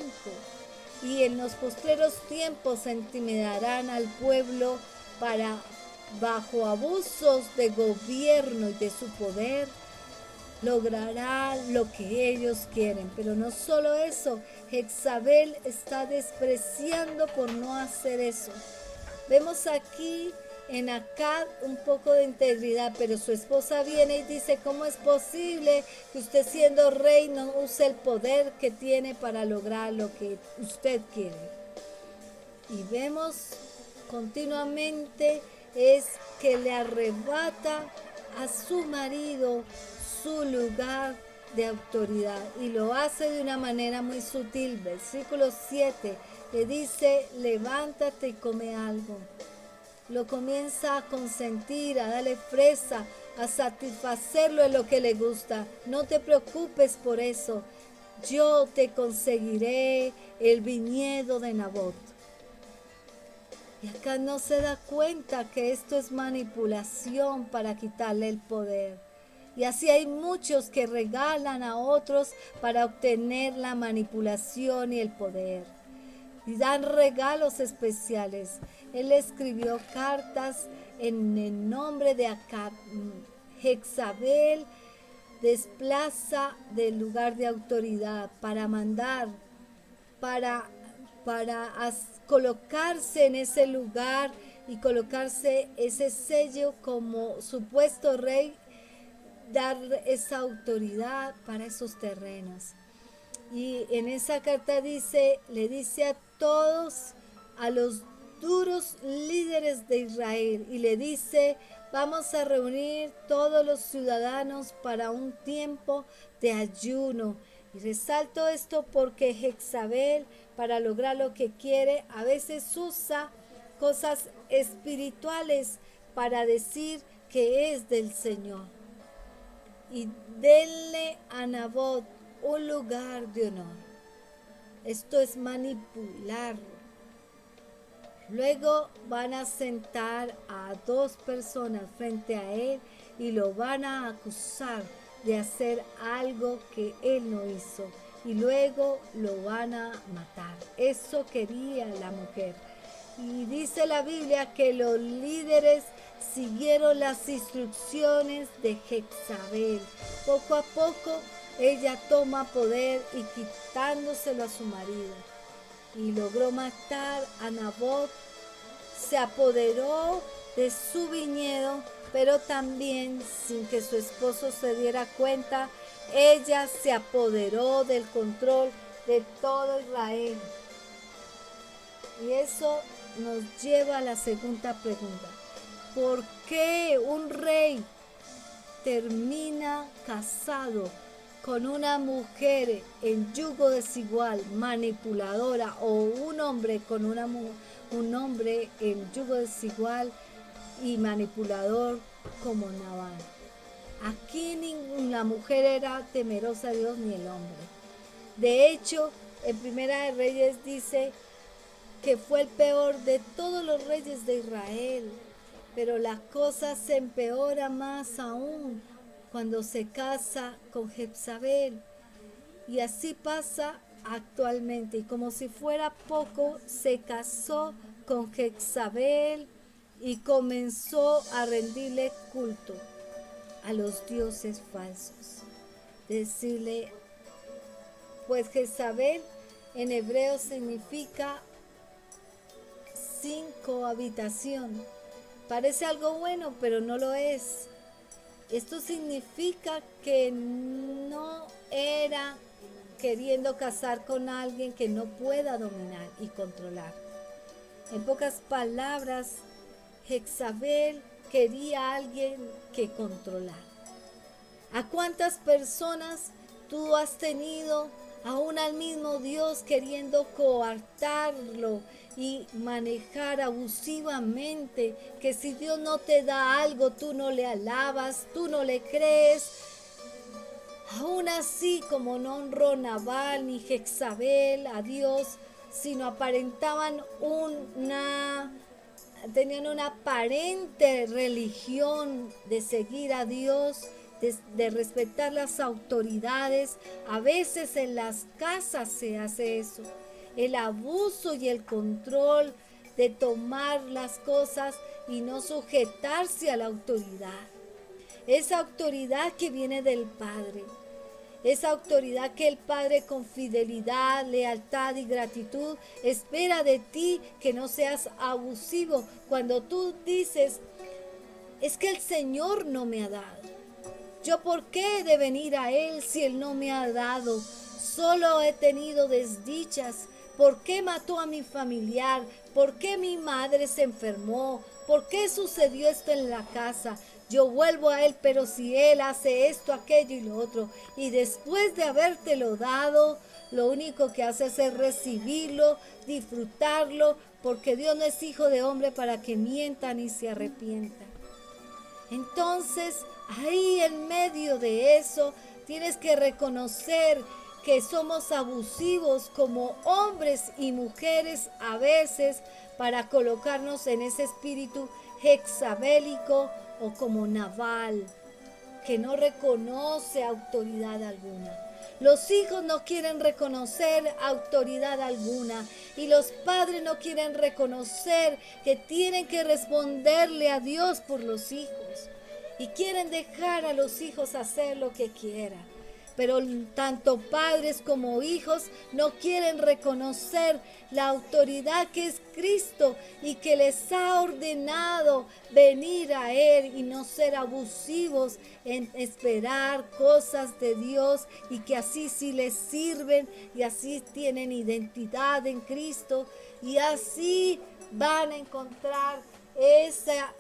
Y en los postreros tiempos se intimidarán al pueblo para, bajo abusos de gobierno y de su poder, logrará lo que ellos quieren. Pero no solo eso, Jezabel está despreciando por no hacer eso. Vemos aquí en Acab un poco de integridad, pero su esposa viene y dice: ¿cómo es posible que usted, siendo rey, no use el poder que tiene para lograr lo que usted quiere? Y vemos continuamente es que le arrebata a su marido su lugar de autoridad, y lo hace de una manera muy sutil. Versículo 7 le dice: levántate y come algo. Lo comienza a consentir, a darle fresa, a satisfacerlo en lo que le gusta. No te preocupes por eso, yo te conseguiré el viñedo de Nabot. Y acá no se da cuenta que esto es manipulación para quitarle el poder. Y así hay muchos que regalan a otros para obtener la manipulación y el poder. Y dan regalos especiales. Él escribió cartas en el nombre de Acab. Jezabel desplaza del lugar de autoridad para mandar, para colocarse en ese lugar y colocarse ese sello como supuesto rey, dar esa autoridad para esos terrenos. Y en esa carta le dice a todos, a los duros líderes de Israel, y le dice: vamos a reunir todos los ciudadanos para un tiempo de ayuno. Y resalto esto porque Jezabel, para lograr lo que quiere, a veces usa cosas espirituales para decir que es del Señor. Y denle a Nabot un lugar de honor. Esto es manipularlo. Luego van a sentar a 2 personas frente a él y lo van a acusar de hacer algo que él no hizo. Y luego lo van a matar. Eso quería la mujer. Y dice la Biblia que los líderes siguieron las instrucciones de Jezabel. Poco a poco ella toma poder y quitándoselo a su marido. Y logró matar a Nabot. Se apoderó de su viñedo, pero también, sin que su esposo se diera cuenta, ella se apoderó del control de todo Israel. Y eso nos lleva a la segunda pregunta. ¿Por qué un rey termina casado con una mujer en yugo desigual, manipuladora, o un hombre con un hombre en yugo desigual y manipulador como Nabal? Aquí la mujer era temerosa de Dios ni el hombre. De hecho, en Primera de Reyes dice que fue el peor de todos los reyes de Israel. Pero la cosa se empeora más aún cuando se casa con Jezabel. Y así pasa actualmente. Y como si fuera poco, se casó con Jezabel y comenzó a rendirle culto a los dioses falsos. Decirle, pues Jezabel en hebreo significa sin cohabitación. Parece algo bueno, pero no lo es. Esto significa que no era queriendo casar con alguien que no pueda dominar y controlar. En pocas palabras, Jezabel quería a alguien que controlara. ¿A cuántas personas tú has tenido aún al mismo Dios queriendo coartarlo y manejar abusivamente? Que si Dios no te da algo, tú no le alabas, tú no le crees. Aún así, como no honró Nabal ni Jezabel a Dios, sino aparentaban tenían una aparente religión de seguir a Dios, de respetar las autoridades. A veces en las casas se hace eso, el abuso y el control de tomar las cosas y no sujetarse a la autoridad. Esa autoridad que viene del Padre, esa autoridad que el Padre con fidelidad, lealtad y gratitud espera de ti, que no seas abusivo. Cuando tú dices, es que el Señor no me ha dado. ¿Yo por qué he de venir a Él si Él no me ha dado? Solo he tenido desdichas. ¿Por qué mató a mi familiar? ¿Por qué mi madre se enfermó? ¿Por qué sucedió esto en la casa? Yo vuelvo a Él, pero si Él hace esto, aquello y lo otro. Y después de habértelo dado, lo único que hace es recibirlo, disfrutarlo, porque Dios no es hijo de hombre para que mienta ni se arrepienta. Entonces, ahí en medio de eso, tienes que reconocer que somos abusivos como hombres y mujeres a veces para colocarnos en ese espíritu jezabélico o como Nabal. que no reconoce autoridad alguna. Los hijos no quieren reconocer autoridad alguna y los padres no quieren reconocer que tienen que responderle a Dios por los hijos y quieren dejar a los hijos hacer lo que quieran. Pero tanto padres como hijos no quieren reconocer la autoridad que es Cristo y que les ha ordenado venir a Él y no ser abusivos en esperar cosas de Dios y que así sí les sirven y así tienen identidad en Cristo y así van a encontrar esa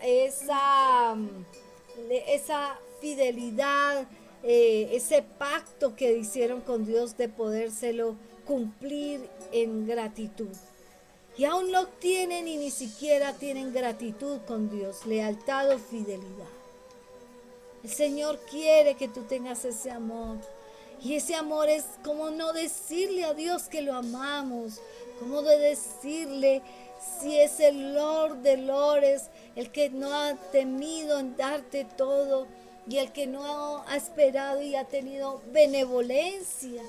fidelidad, ese pacto que hicieron con Dios de podérselo cumplir en gratitud. Y aún no tienen y ni siquiera tienen gratitud con Dios, lealtad o fidelidad. El Señor quiere que tú tengas ese amor. Y ese amor es como no decirle a Dios que lo amamos, como de decirle si es el Lord de Lores, el que no ha temido en darte todo y el que no ha esperado y ha tenido benevolencia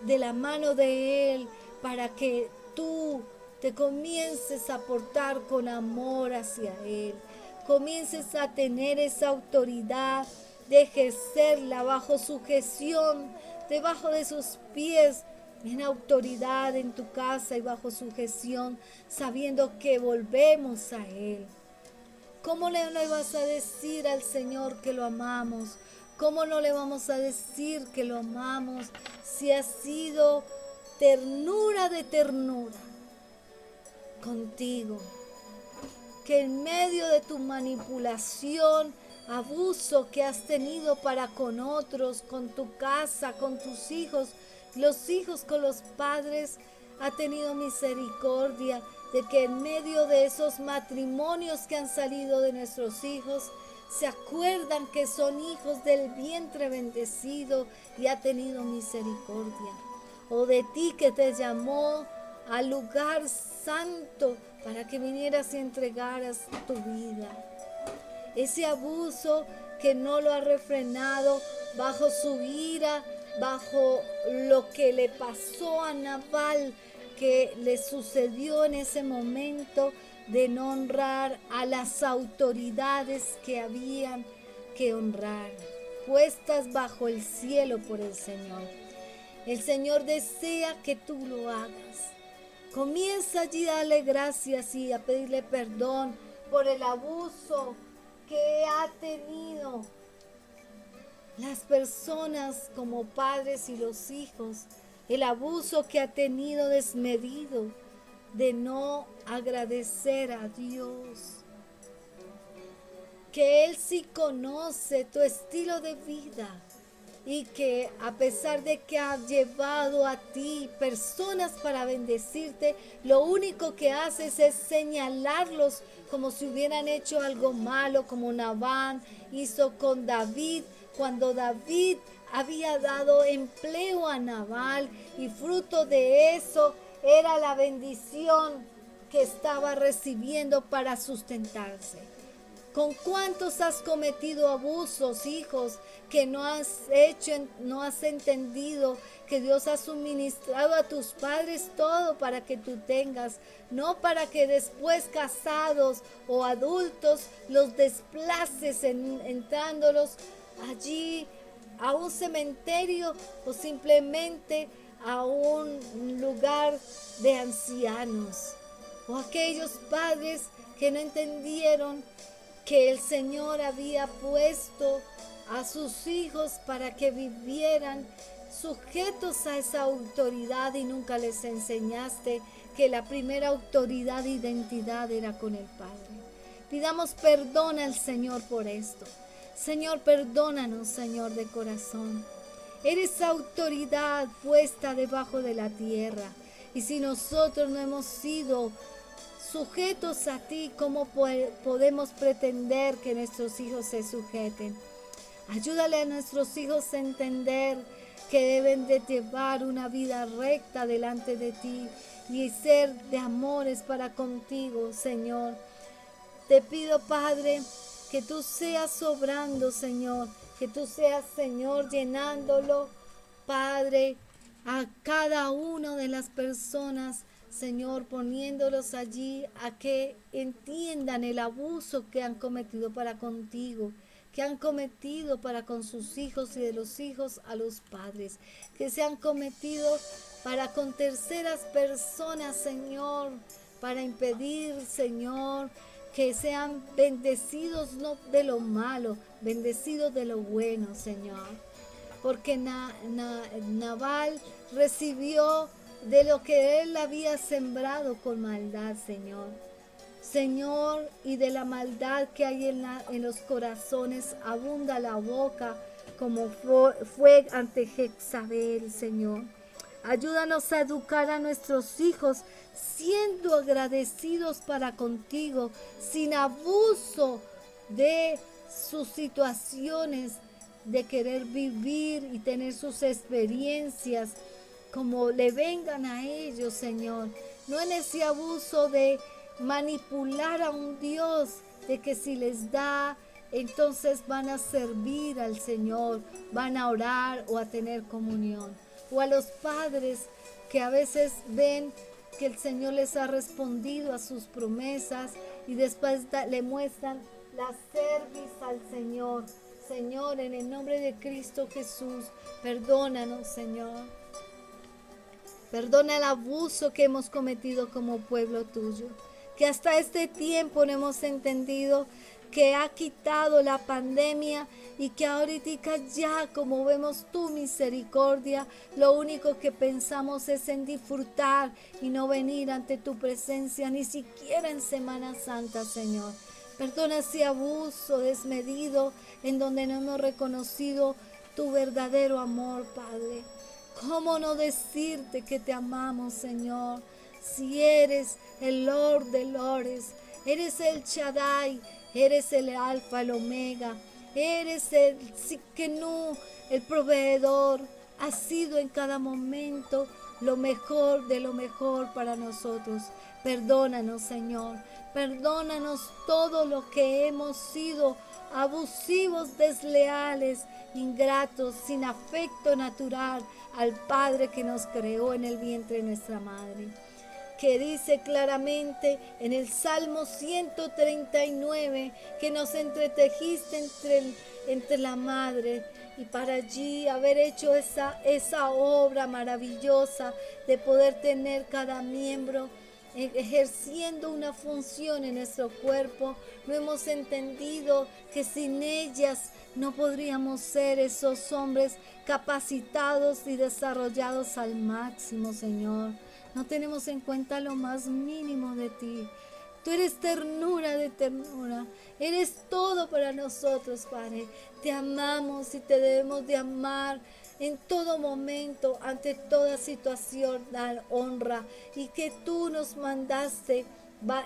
de la mano de Él para que tú te comiences a portar con amor hacia Él, comiences a tener esa autoridad de ejercerla bajo sujeción, debajo de sus pies, en autoridad en tu casa y bajo sujeción, sabiendo que volvemos a Él. ¿Cómo le vas a decir al Señor que lo amamos? ¿Cómo no le vamos a decir que lo amamos si ha sido ternura de ternura contigo? Que en medio de tu manipulación, abuso que has tenido para con otros, con tu casa, con tus hijos, los hijos con los padres, ha tenido misericordia de que en medio de esos matrimonios que han salido de nuestros hijos, se acuerdan que son hijos del vientre bendecido y ha tenido misericordia. O de ti que te llamó al lugar santo para que vinieras y entregaras tu vida. Ese abuso que no lo ha refrenado bajo su ira, bajo lo que le pasó a Nabal, que le sucedió en ese momento de no honrar a las autoridades que habían que honrar, puestas bajo el cielo por el Señor. El Señor desea que tú lo hagas. Comienza allí a darle gracias y a pedirle perdón por el abuso que ha tenido las personas como padres y los hijos, el abuso que ha tenido desmedido de no agradecer a Dios. Que Él sí conoce tu estilo de vida y que a pesar de que ha llevado a ti personas para bendecirte, lo único que haces es señalarlos como si hubieran hecho algo malo, como Nabal hizo con David, cuando David había dado empleo a Nabal y fruto de eso era la bendición que estaba recibiendo para sustentarse. ¿Con cuántos has cometido abusos, hijos, que no has hecho, no has entendido que Dios ha suministrado a tus padres todo para que tú tengas, no para que después casados o adultos los desplaces entrándolos allí a un cementerio o simplemente a un lugar de ancianos? O aquellos padres que no entendieron que el Señor había puesto a sus hijos para que vivieran sujetos a esa autoridad y nunca les enseñaste que la primera autoridad de identidad era con el Padre. Pidamos perdón al Señor por esto. Señor, perdónanos, Señor, de corazón. Eres autoridad puesta debajo de la tierra. Y si nosotros no hemos sido sujetos a ti, ¿cómo podemos pretender que nuestros hijos se sujeten? Ayúdale a nuestros hijos a entender que deben de llevar una vida recta delante de ti y ser de amores para contigo, Señor. Te pido, Padre, que tú seas obrando, Señor, que tú seas, Señor, llenándolo, Padre, a cada una de las personas, Señor, poniéndolos allí a que entiendan el abuso que han cometido para contigo, que han cometido para con sus hijos y de los hijos a los padres, que se han cometido para con terceras personas, Señor, para impedir, Señor, que sean bendecidos no de lo malo, bendecidos de lo bueno, Señor. Porque Nabal recibió de lo que él había sembrado con maldad, Señor. Señor, y de la maldad que hay en los corazones abunda la boca como fue ante Jezabel, Señor. Ayúdanos a educar a nuestros hijos siendo agradecidos para contigo, sin abuso de sus situaciones, de querer vivir y tener sus experiencias como le vengan a ellos, Señor. No en ese abuso de manipular a un Dios, de que si les da, entonces van a servir al Señor, van a orar o a tener comunión. O a los padres que a veces ven que el Señor les ha respondido a sus promesas y después le muestran la cerviz al Señor. Señor, en el nombre de Cristo Jesús, perdónanos, Señor. Perdona el abuso que hemos cometido como pueblo tuyo, que hasta este tiempo no hemos entendido que ha quitado la pandemia y que ahorita ya, como vemos tu misericordia, lo único que pensamos es en disfrutar y no venir ante tu presencia, ni siquiera en Semana Santa, Señor. Perdona ese abuso desmedido en donde no hemos reconocido tu verdadero amor, Padre. ¿Cómo no decirte que te amamos, Señor? Si eres el Lord de Lores, eres el Shaddai, eres el Alfa, el Omega, eres el Tsidkenu, el proveedor. Has sido en cada momento lo mejor de lo mejor para nosotros. Perdónanos, Señor. Perdónanos todo lo que hemos sido abusivos, desleales, ingratos, sin afecto natural al Padre que nos creó en el vientre de nuestra madre. Que dice claramente en el Salmo 139 que nos entretejiste entre la madre, y para allí haber hecho esa obra maravillosa de poder tener cada miembro ejerciendo una función en nuestro cuerpo. No hemos entendido que sin ellas no podríamos ser esos hombres capacitados y desarrollados al máximo, Señor. No tenemos en cuenta lo más mínimo de ti. Tú eres ternura de ternura. Eres todo para nosotros, Padre. Te amamos y te debemos de amar en todo momento, ante toda situación, dar honra. Y que tú nos mandaste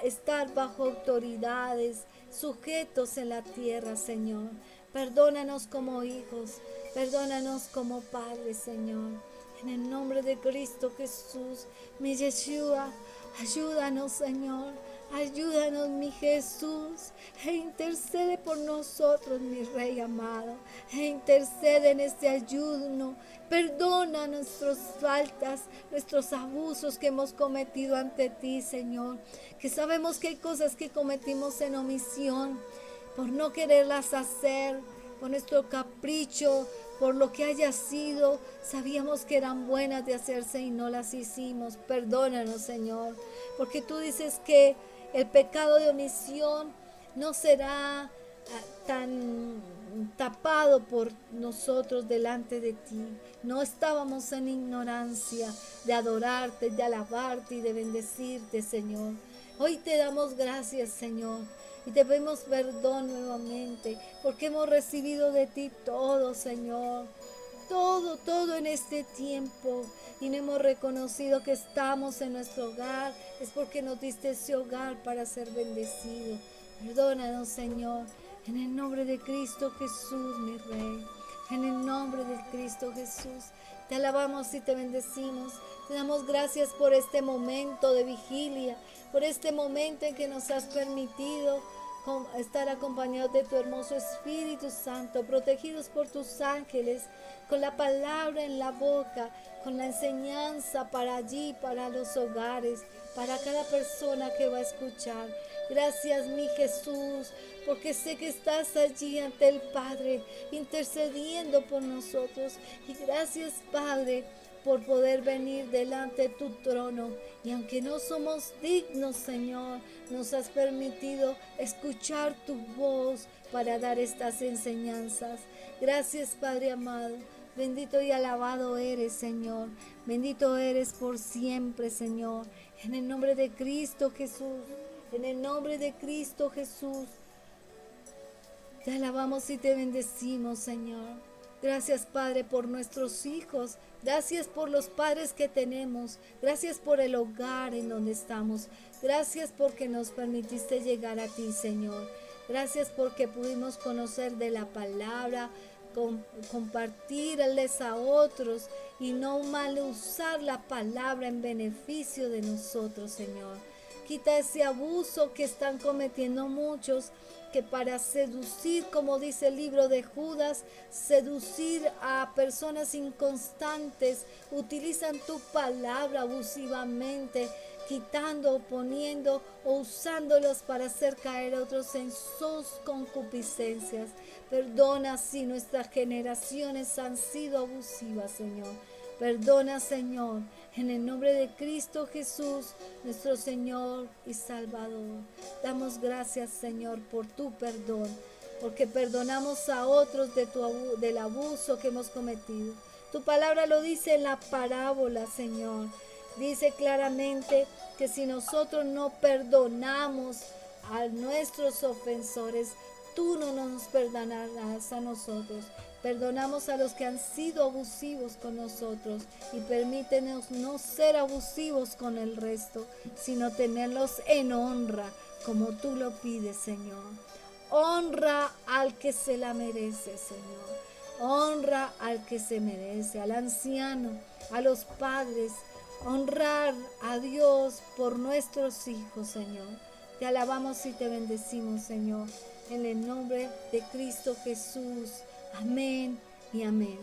estar bajo autoridades, sujetos en la tierra, Señor. Perdónanos como hijos, perdónanos como padres, Señor. En el nombre de Cristo Jesús, mi Yeshua, ayúdanos, Señor. Ayúdanos, mi Jesús, e intercede por nosotros, mi Rey amado, e intercede en este ayuno. Perdona nuestras faltas, nuestros abusos que hemos cometido ante ti, Señor, que sabemos que hay cosas que cometimos en omisión, por no quererlas hacer, por nuestro capricho, por lo que haya sido. Sabíamos que eran buenas de hacerse y no las hicimos. Perdónanos, Señor, porque tú dices que el pecado de omisión no será tan tapado por nosotros delante de ti. No estábamos en ignorancia de adorarte, de alabarte y de bendecirte, Señor. Hoy te damos gracias, Señor, y te pedimos perdón nuevamente, porque hemos recibido de ti todo, Señor. Todo en este tiempo, y no hemos reconocido que estamos en nuestro hogar. Es porque nos diste ese hogar para ser bendecido. Perdónanos, Señor, en el nombre de Cristo Jesús, mi Rey. En el nombre de Cristo Jesús, te alabamos y te bendecimos. Te damos gracias por este momento de vigilia, por este momento en que nos has permitido estar acompañados de tu hermoso Espíritu Santo, protegidos por tus ángeles, con la palabra en la boca, con la enseñanza para allí, para los hogares, para cada persona que va a escuchar. Gracias, mi Jesús, porque sé que estás allí ante el Padre, intercediendo por nosotros. Y gracias, Padre, por poder venir delante de tu trono. Y aunque no somos dignos, Señor, nos has permitido escuchar tu voz para dar estas enseñanzas. Gracias, Padre amado. Bendito y alabado eres, Señor. Bendito eres por siempre, Señor. En el nombre de Cristo Jesús. En el nombre de Cristo Jesús. Te alabamos y te bendecimos, Señor. Gracias, Padre, por nuestros hijos. Gracias por los padres que tenemos. Gracias por el hogar en donde estamos. Gracias porque nos permitiste llegar a ti, Señor. Gracias porque pudimos conocer de la palabra, compartirles a otros y no mal usar la palabra en beneficio de nosotros, Señor. Quita ese abuso que están cometiendo muchos, que para seducir, como dice el libro de Judas, seducir a personas inconstantes, utilizan tu palabra abusivamente, quitando, poniendo o usándolos para hacer caer a otros en sus concupiscencias. Perdona si nuestras generaciones han sido abusivas, Señor. Perdona, Señor, en el nombre de Cristo Jesús, nuestro Señor y Salvador. Damos gracias, Señor, por tu perdón, porque perdonamos a otros del abuso que hemos cometido. Tu palabra lo dice en la parábola, Señor. Dice claramente que si nosotros no perdonamos a nuestros ofensores, tú no nos perdonarás a nosotros. Perdonamos a los que han sido abusivos con nosotros y permítenos no ser abusivos con el resto, sino tenerlos en honra, como tú lo pides, Señor. Honra al que se la merece, Señor. Honra al que se merece, al anciano, a los padres. Honrar a Dios por nuestros hijos, Señor. Te alabamos y te bendecimos, Señor, en el nombre de Cristo Jesús. Amén y amén.